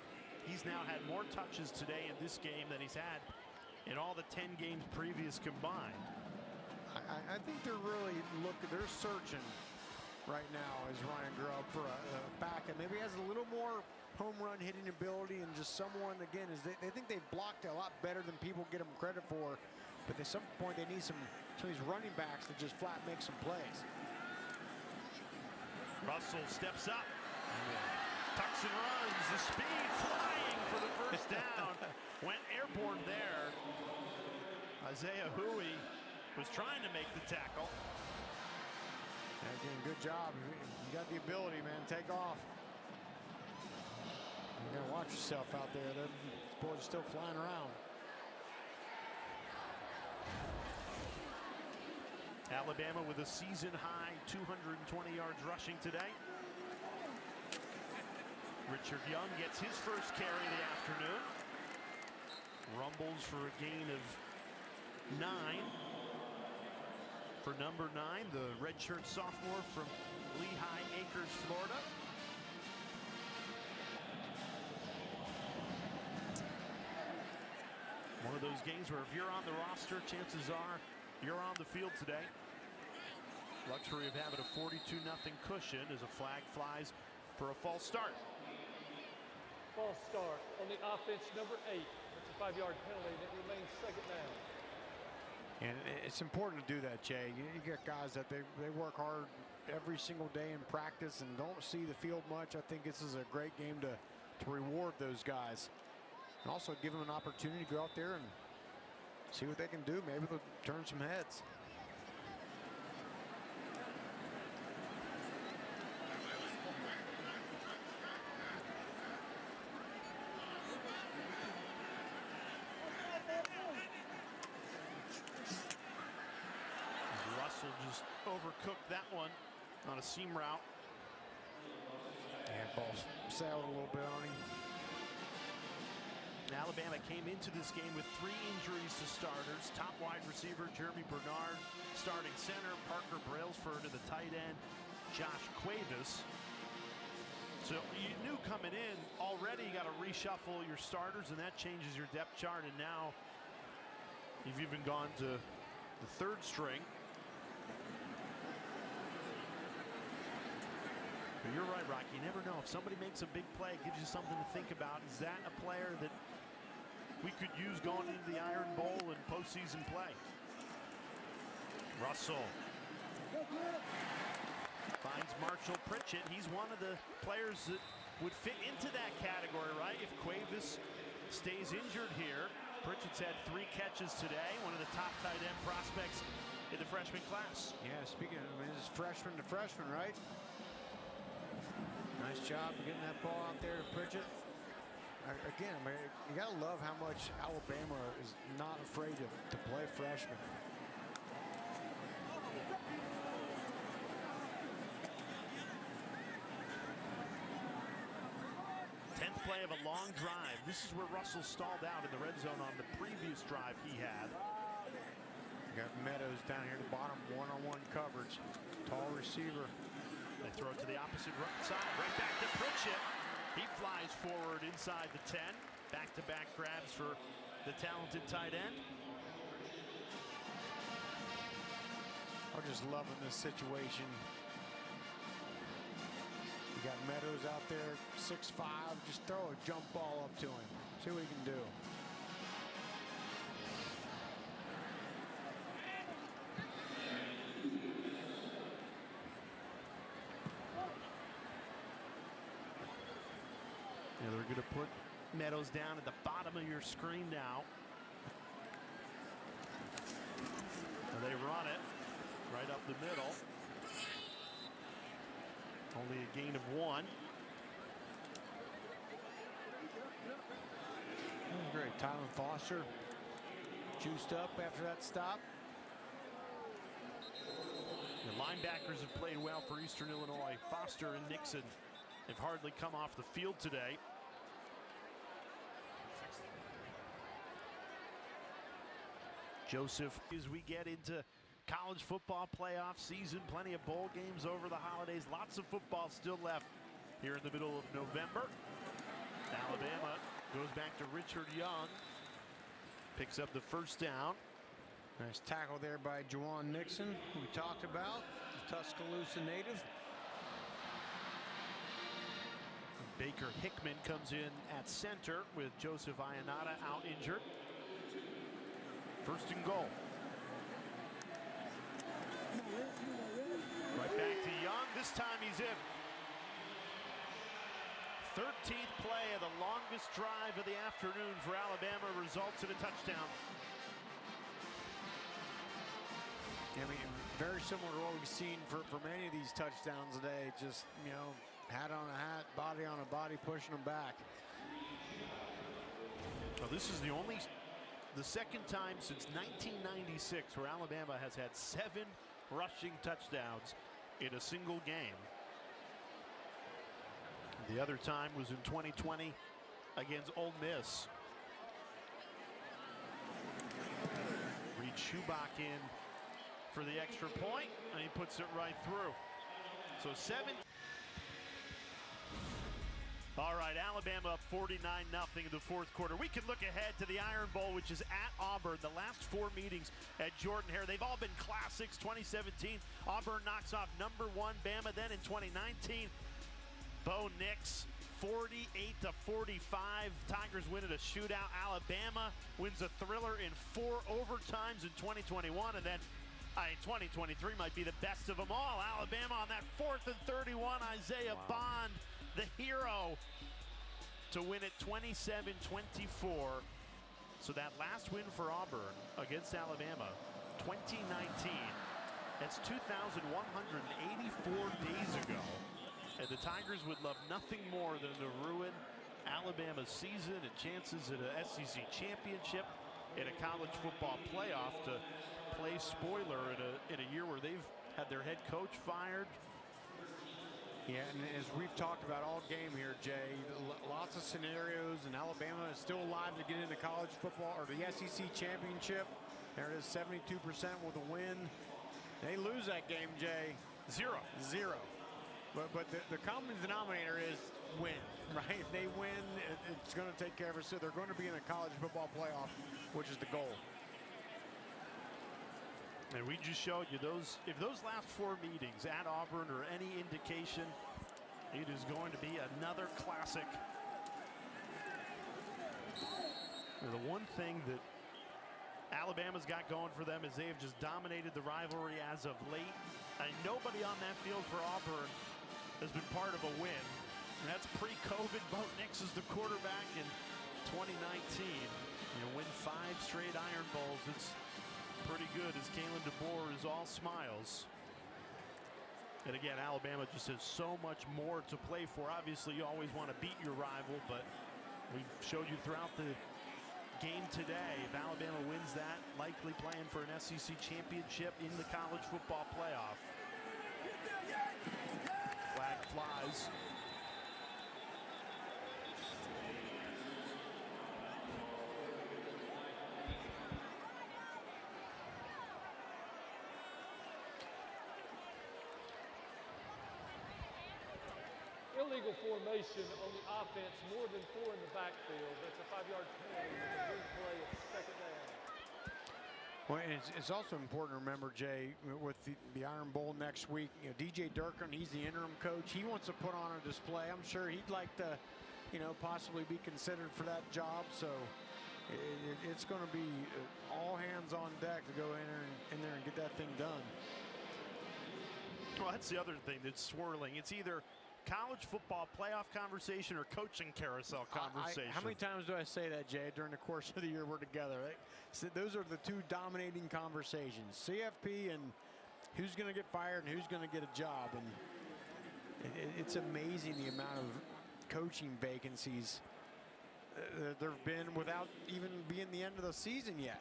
He's now had more touches today in this game than he's had in all the 10 games previous combined. I think they're really they're searching right now as Ryan Grubb for a back that maybe has a little more home run hitting ability, and just someone, again, they think they've blocked a lot better than people get them credit for, but at some point they need some of these running backs to just flat make some plays. Russell steps up, tucks and runs, the speed flying for the first down. Went airborne there. Isaiah Hui was trying to make the tackle. Again, good job. You got the ability, man. Take off. You gotta watch yourself out there. Those boys are still flying around. Alabama with a season-high 220 yards rushing today. Richard Young gets his first carry of the afternoon. Rumbles for a gain of 9. For number 9, the redshirt sophomore from Lehigh Acres, Florida. One of those games where if you're on the roster, chances are you're on the field today. Luxury of having a 42-0 cushion as a flag flies for a false start. False start on the offense, number 8. That's a 5-yard penalty. That remains second down. And it's important to do that, Jay. You got guys that they work hard every single day in practice and don't see the field much. I think this is a great game to reward those guys. And also give them an opportunity to go out there and see what they can do. Maybe they'll turn some heads. Russell just overcooked that one on a seam route. And ball sailed a little bit on him. Alabama came into this game with 3 injuries to starters. Top wide receiver Jeremy Bernard, starting center Parker Brailsford, to the tight end Josh Cuevas. So you knew coming in already you got to reshuffle your starters, and that changes your depth chart. And now you've even gone to the 3rd string. But you're right, Rocky. You never know. If somebody makes a big play, it gives you something to think about. Is that a player that we could use going into the Iron Bowl and postseason play? Russell finds Marshall Pritchett. He's one of the players that would fit into that category, right? If Cuevas stays injured here. Pritchett's had 3 catches today. One of the top tight end prospects in the freshman class. Yeah, speaking of, this is freshman to freshman, right? Nice job of getting that ball out there to Pritchett. Again, I mean, you gotta love how much Alabama is not afraid to play freshmen. Play of a long drive. This is where Russell stalled out in the red zone on the previous drive he had. Got Meadows down here at the bottom, one-on-one coverage. Tall receiver. They throw it to the opposite right side. Right back to Pritchett. He flies forward inside the 10. Back-to-back grabs for the talented tight end. I'm just loving this situation. You got Meadows out there, 6'5". Just throw a jump ball up to him. See what he can do. Yeah, they're going to put Meadows down at the bottom of your screen now. And they run it right up the middle. Only a gain of 1. Great. Tylen Foster juiced up after that stop. The linebackers have played well for Eastern Illinois. Foster and Nixon have hardly come off the field today. Joseph, as we get into college football playoff season, plenty of bowl games over the holidays, lots of football still left here in the middle of November. Alabama goes back to Richard Young, picks up the first down. Nice tackle there by Juwan Nixon, who we talked about, the Tuscaloosa native. Baker Hickman comes in at center with Joseph Ionata out injured. First and goal. Right back to Young. This time he's in. 13th play of the longest drive of the afternoon for Alabama results in a touchdown. I mean, very similar to what we've seen for many of these touchdowns today. Just, you know, hat on a hat, body on a body, pushing them back. Well, this is the second time since 1996 where Alabama has had 7 rushing touchdowns in a single game. The other time was in 2020 against Ole Miss. Reed Schubach in for the extra point, and he puts it right through. So 7. All right, Alabama up 49-0 in the fourth quarter. We can look ahead to the Iron Bowl, which is at Auburn. The last 4 meetings at Jordan-Hare, they've all been classics. 2017, Auburn knocks off number 1 Bama. Then in 2019, Bo Nix, 48-45. Tigers win at a shootout. Alabama wins a thriller in 4 overtimes in 2021, and then 2023 might be the best of them all. Alabama on that 4th and 31. Isaiah Bond, the hero, to win it 27-24. So that last win for Auburn against Alabama, 2019. That's 2,184 days ago. And the Tigers would love nothing more than to ruin Alabama's season and chances at an SEC championship and a college football playoff, to play spoiler in a year where they've had their head coach fired. Yeah, and as we've talked about all game here, Jay, lots of scenarios, and Alabama is still alive to get into college football or the SEC championship. There it is, 72% with a win. They lose that game, Jay. 0. But the common denominator is win, right? If they win, it's going to take care of it. So they're going to be in a college football playoff, which is the goal. And we just showed you if those last 4 meetings at Auburn are any indication, it is going to be another classic. And the one thing that Alabama's got going for them is they have just dominated the rivalry as of late. And nobody on that field for Auburn has been part of a win. And that's pre-COVID. Bo Nix is the quarterback in 2019. You win 5 straight Iron Bowls. It's pretty good, as Kalen DeBoer is all smiles. And again, Alabama just has so much more to play for. Obviously, you always want to beat your rival, but we showed you throughout the game today, if Alabama wins that, likely playing for an SEC championship in the college football playoff. Flag flies. Illegal formation on the offense, more than 4 in the backfield. That's a 5-yard penalty with a replay of 2nd down. Well, and it's also important to remember, Jay, with the Iron Bowl next week, DJ Durkin, he's the interim coach. He wants to put on a display. I'm sure he'd like to, possibly be considered for that job. So it's going to be all hands on deck to go in there and get that thing done. Well, that's the other thing that's swirling. It's either college football playoff conversation or coaching carousel conversation. How many times do I say that, Jay, during the course of the year we're together? Right? So those are the 2 dominating conversations. CFP and who's going to get fired and who's going to get a job. And it's amazing the amount of coaching vacancies there have been without even being the end of the season yet.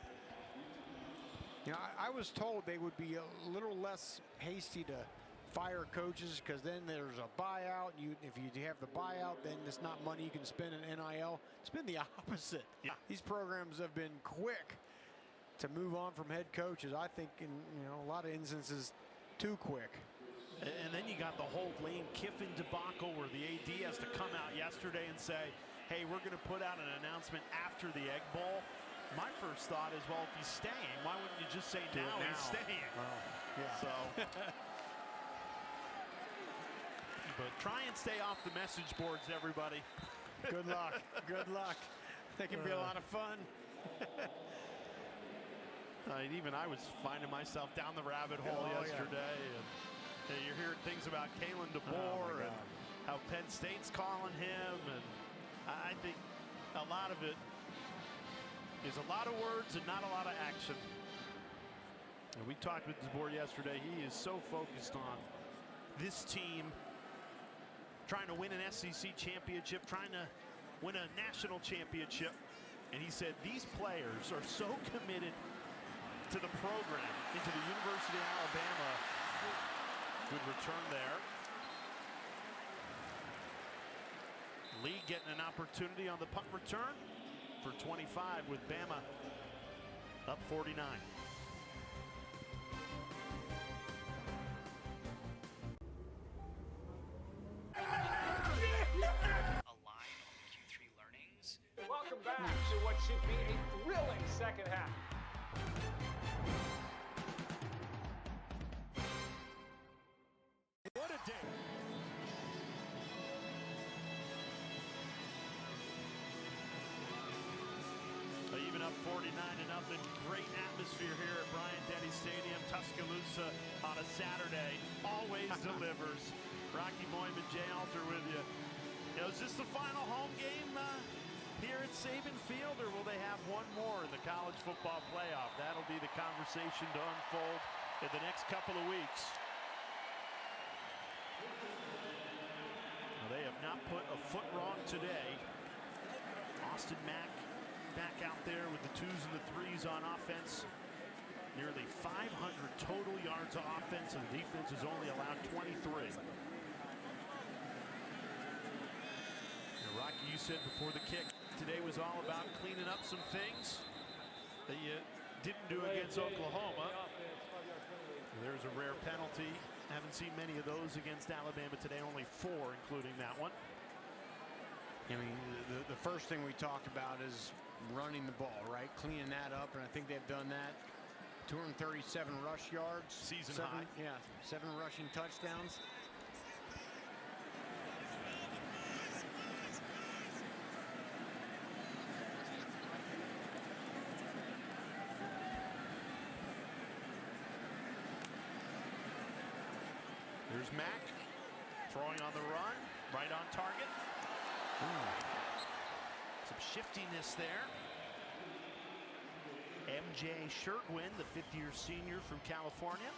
I was told they would be a little less hasty to fire coaches because then there's a buyout. If you have the buyout, then it's not money you can spend in NIL. It's been the opposite. Yeah. These programs have been quick to move on from head coaches. I think in a lot of instances too quick. And then you got the whole Lane Kiffin debacle where the AD has to come out yesterday and say, hey, we're going to put out an announcement after the Egg Bowl. My first thought is, well, if he's staying, why wouldn't you just say now he's staying? Oh, yeah. So, but try and stay off the message boards, everybody. Good luck. Good luck. They can be a lot of fun. Even I was finding myself down the rabbit hole yesterday. And you're hearing things about Kalen DeBoer and how Penn State's calling him, and I think a lot of it is a lot of words and not a lot of action. And we talked with DeBoer yesterday. He is so focused on this team trying to win an SEC championship, trying to win a national championship. And he said these players are so committed to the program, into the University of Alabama. Good return there. Lee getting an opportunity on the punt return for 25 with Bama up 49. Welcome back to what should be a thrilling second half. What a day. Even up 49-0. Great atmosphere here at Bryant-Denny Stadium. Tuscaloosa on a Saturday always delivers. Rocky Boyman, Jay Alter with you. Is this the final home game here at Saban Field, or will they have one more in the college football playoff? That'll be the conversation to unfold in the next couple of weeks. Well, they have not put a foot wrong today. Austin Mack back out there with the 2s and the 3s on offense. Nearly 500 total yards of offense, and the defense has only allowed 23. Now, Rocky, you said before the kick today was all about cleaning up some things that you didn't do against Oklahoma. There's a rare penalty. Haven't seen many of those against Alabama today, only 4, including that one. I mean, the first thing we talk about is running the ball, right? Cleaning that up, and I think they've done that. 237 rush yards. Season high. Yeah, 7 rushing touchdowns. There's Mack throwing on the run, right on target. Some shiftiness there. MJ Sherwin, the 5th-year senior from California.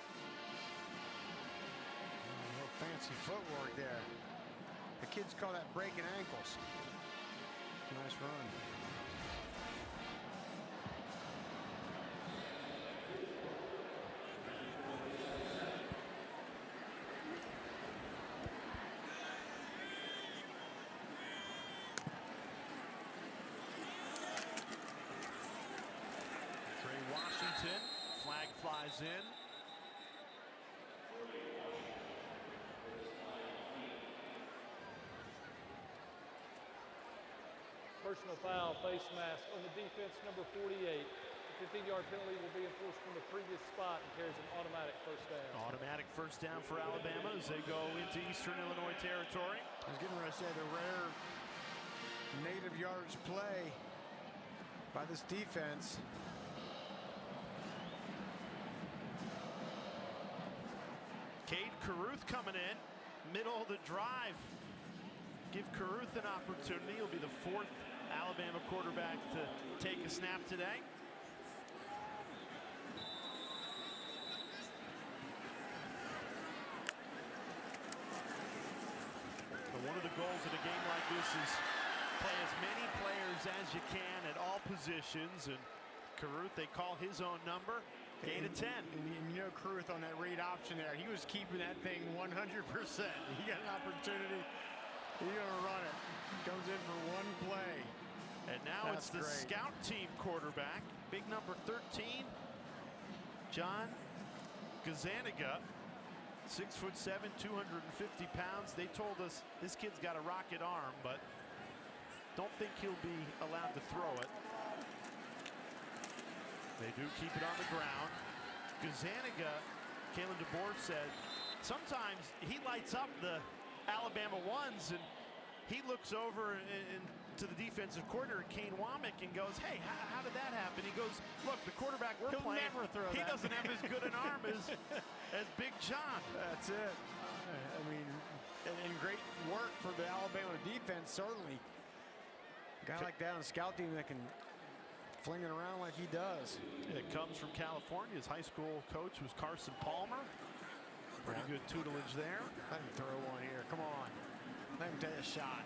A little fancy footwork there. The kids call that breaking ankles. Nice run. Flag flies in. Personal foul, face mask on the defense, number 48. The 15-yard penalty will be enforced from the previous spot and carries an automatic first down. Automatic first down for Alabama as they go into Eastern Illinois territory. I was getting ready to say the rare native yards play by this defense. Cade Carruth coming in, middle of the drive. Give Carruth an opportunity. He'll be the 4th Alabama quarterback to take a snap today. But one of the goals of a game like this is play as many players as you can at all positions. And Carruth, they call his own number. Gain of 10. And you know Carruth on that read option there, he was keeping that thing 100%. He got an opportunity. He's going to run it. Comes in for one play. And now That's it's the great. scout team quarterback, big number 13, John Gazaniga, 6'7", 250 pounds. They told us this kid's got a rocket arm, but don't think he'll be allowed to throw it. They do keep it on the ground. Gazaniga, Kalen DeBoer said, sometimes he lights up the Alabama ones, and he looks over to the defensive coordinator, Kane Womack, and goes, hey, how did that happen? He goes, look, the quarterback we're He'll playing, never throw he that. doesn't have as good an arm as Big John. That's it. I mean, and great work for the Alabama defense, certainly. A guy like that on the scout team that can fling it around like he does. It comes from California. His high school coach was Carson Palmer. Pretty good tutelage there. Let him throw one here. Come on. Let him take a shot.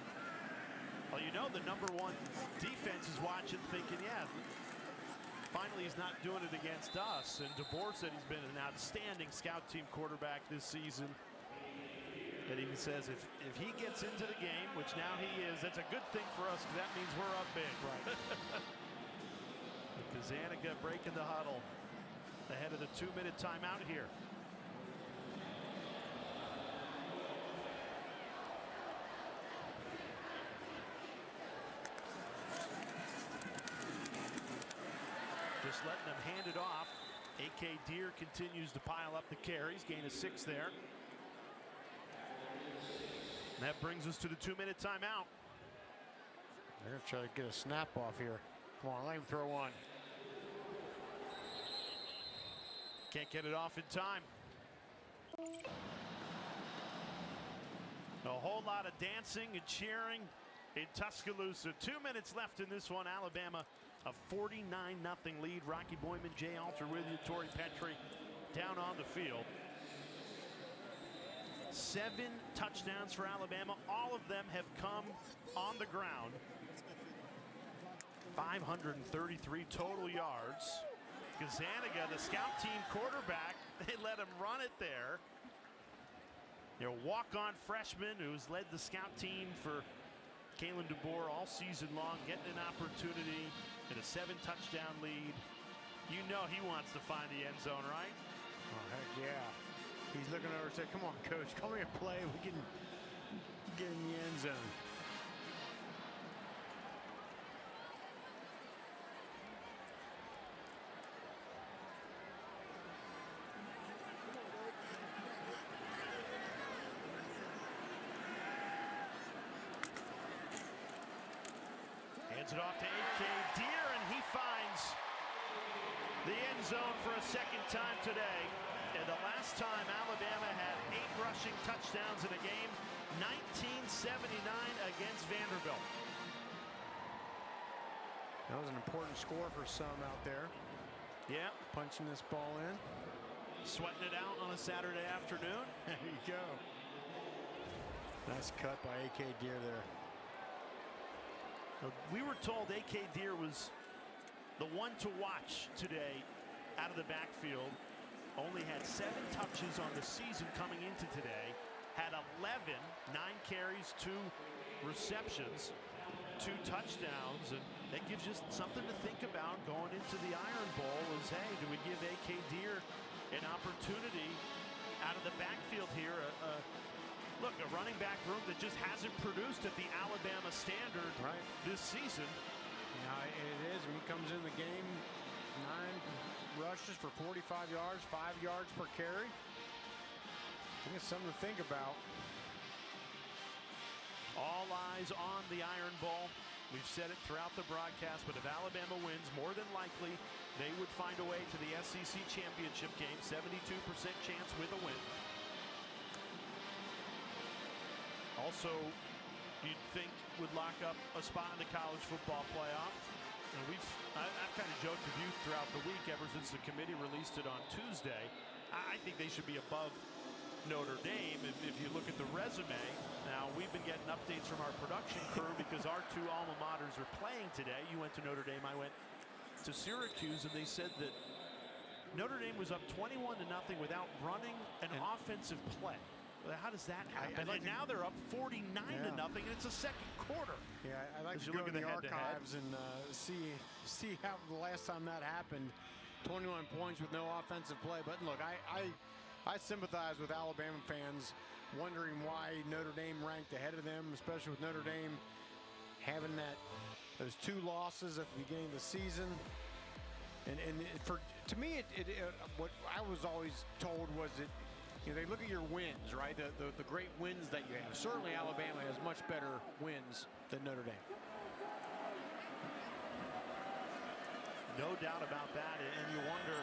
Well, you know the #1 defense is watching, thinking, yeah, finally he's not doing it against us. And DeBoer said he's been an outstanding scout team quarterback this season. And he says if he gets into the game, which now he is, that's a good thing for us because that means we're up big. Right. Kazanica breaking the huddle ahead of the 2-minute timeout here. Just letting them hand it off. A.K. Deere continues to pile up the carries, gain of 6 there. And that brings us to the 2-minute timeout. They're going to try to get a snap off here. Come on, let him throw one. Can't get it off in time. A whole lot of dancing and cheering in Tuscaloosa. 2 minutes left in this one. Alabama a 49-0 lead. Rocky Boyman, Jay Alter with you. Torrey Petrie down on the field. 7 touchdowns for Alabama. All of them have come on the ground. 533 total yards. Kazanica, the scout team quarterback, they let him run it there. Their walk-on freshman who's led the scout team for Kalen DeBoer all season long, getting an opportunity in a 7-touchdown lead. You know he wants to find the end zone, right? Oh, heck yeah. He's looking over and saying, come on, coach, come here and play. We can get in the end zone. Hands it off to A.K. Deere, and he finds the end zone for a second time today. And the last time Alabama had 8 rushing touchdowns in a game, 1979 against Vanderbilt. That was an important score for some out there. Yeah. Punching this ball in. Sweating it out on a Saturday afternoon. There you go. Nice cut by A.K. Deere there. We were told A.K. Deere was the one to watch today out of the backfield. Only had 7 touches on the season coming into today. Had 11, 9 carries, 2 receptions, 2 touchdowns. And that gives you something to think about going into the Iron Bowl is, hey, do we give A.K. Deere an opportunity out of the backfield here? Look, a running back room that just hasn't produced at the Alabama standard this season. Yeah, it is. When he comes in the game, 9 rushes for 45 yards, 5 yards per carry. I think it's something to think about. All eyes on the Iron Bowl. We've said it throughout the broadcast, but if Alabama wins, more than likely they would find a way to the SEC championship game. 72% chance with a win. Also, you'd think would lock up a spot in the college football playoff. And I've kind of joked with you throughout the week ever since the committee released it on Tuesday. I think they should be above Notre Dame if you look at the resume. Now, we've been getting updates from our production crew because our 2 alma maters are playing today. You went to Notre Dame, I went to Syracuse, and they said that Notre Dame was up 21-0 without running an offensive play. How does that happen? And now they're up 49-0, and it's a second quarter. Yeah, I like to go to the archives and see how the last time that happened. 21 points with no offensive play. But look, I sympathize with Alabama fans wondering why Notre Dame ranked ahead of them, especially with Notre Dame having those 2 losses at the beginning of the season. And to me, what I was always told was that, you know, they look at your wins, right? The great wins that you have. Certainly Alabama has much better wins than Notre Dame. No doubt about that. And you wonder,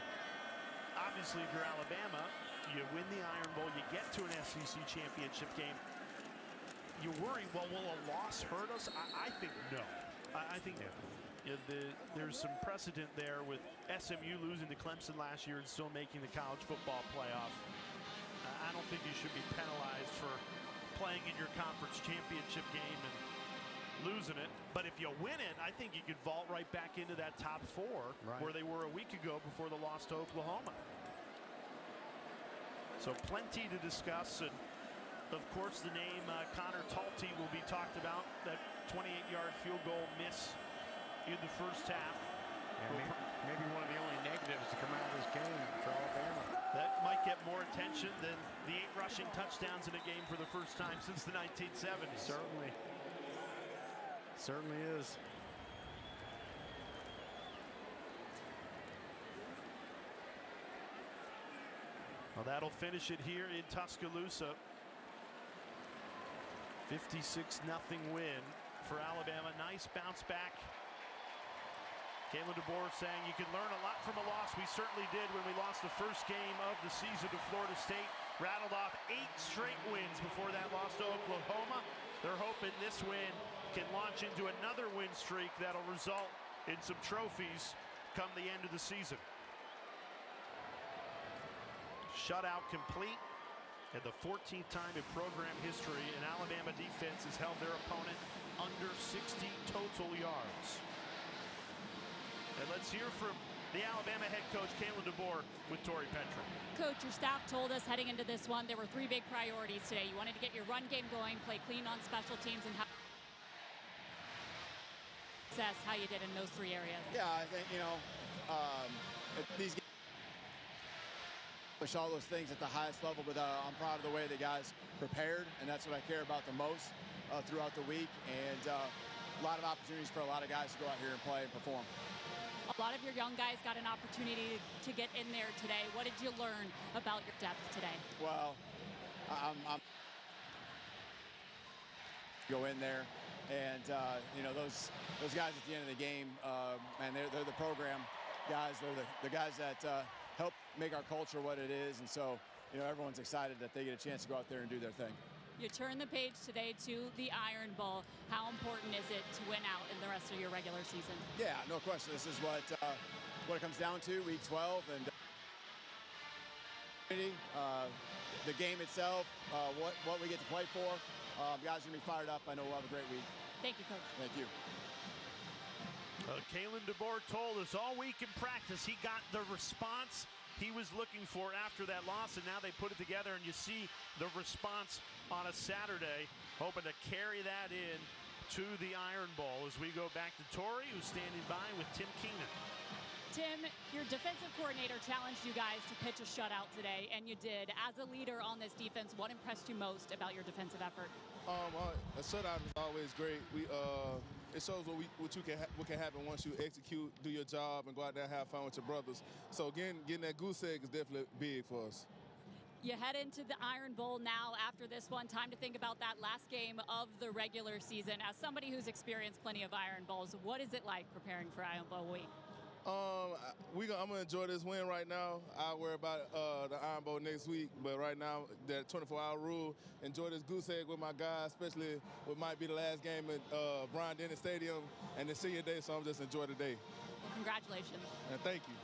obviously, if you're Alabama, you win the Iron Bowl, you get to an SEC championship game. you worry, well, will a loss hurt us? I think no. I think there's some precedent there with SMU losing to Clemson last year and still making the college football playoff. I don't think you should be penalized for playing in your conference championship game and losing it. But if you win it, I think you could vault right back into that top 4 where they were a week ago before the loss to Oklahoma. So plenty to discuss, and of course the name Connor Talty will be talked about. That 28-yard field goal miss in the first half. Yeah, maybe one of the only negatives to come out of this game for Alabama. That might get more attention than the 8 rushing touchdowns in a game for the first time since the 1970s. Certainly is. Well, that'll finish it here in Tuscaloosa. 56-0 win for Alabama. Nice bounce back. Kalen DeBoer saying you can learn a lot from a loss. We certainly did when we lost the first game of the season to Florida State. Rattled off 8 straight wins before that loss to Oklahoma. They're hoping this win can launch into another win streak that'll result in some trophies come the end of the season. Shutout complete, and the 14th time in program history an Alabama defense has held their opponent under 60 total yards. And let's hear from the Alabama head coach, Kalen DeBoer, with Tori Petrie. Coach, your staff told us heading into this one there were 3 big priorities today. You wanted to get your run game going, play clean on special teams, and assess how you did in those 3 areas. Yeah, I think, these push all those things at the highest level, but I'm proud of the way the guys prepared, and that's what I care about the most throughout the week. And a lot of opportunities for a lot of guys to go out here and play and perform. A lot of your young guys got an opportunity to get in there today. What did you learn about your depth today? Well, I'm go in there, and those guys at the end of the game, man, they're the program guys. They're the guys that help make our culture what it is, and so everyone's excited that they get a chance to go out there and do their thing. You turn the page today to the Iron Bowl. How important is it to win out in the rest of your regular season? Yeah, no question. This is what it comes down to, week 12, and the game itself, what we get to play for. Guys are going to be fired up. I know we'll have a great week. Thank you, Coach. Thank you. Kalen DeBoer told us all week in practice he got the response he was looking for after that loss, and now they put it together, and you see the response on a Saturday, hoping to carry that in to the Iron Bowl as we go back to Tori, who's standing by with Tim Keenan. Tim, your defensive coordinator challenged you guys to pitch a shutout today, and you did. As a leader on this defense, what impressed you most about your defensive effort? A shutout is always great. It shows what can happen once you execute, do your job, and go out there and have fun with your brothers. So getting that goose egg is definitely big for us. You head into the Iron Bowl now after this one. Time to think about that last game of the regular season. As somebody who's experienced plenty of Iron Bowls, what is it like preparing for Iron Bowl week? I'm going to enjoy this win right now. I'll worry about the Iron Bowl next week. But right now, that 24-hour rule, enjoy this goose egg with my guys, especially what might be the last game at Bryant Denny Stadium and the senior day, so I'm just enjoy the day. Well, congratulations. And thank you.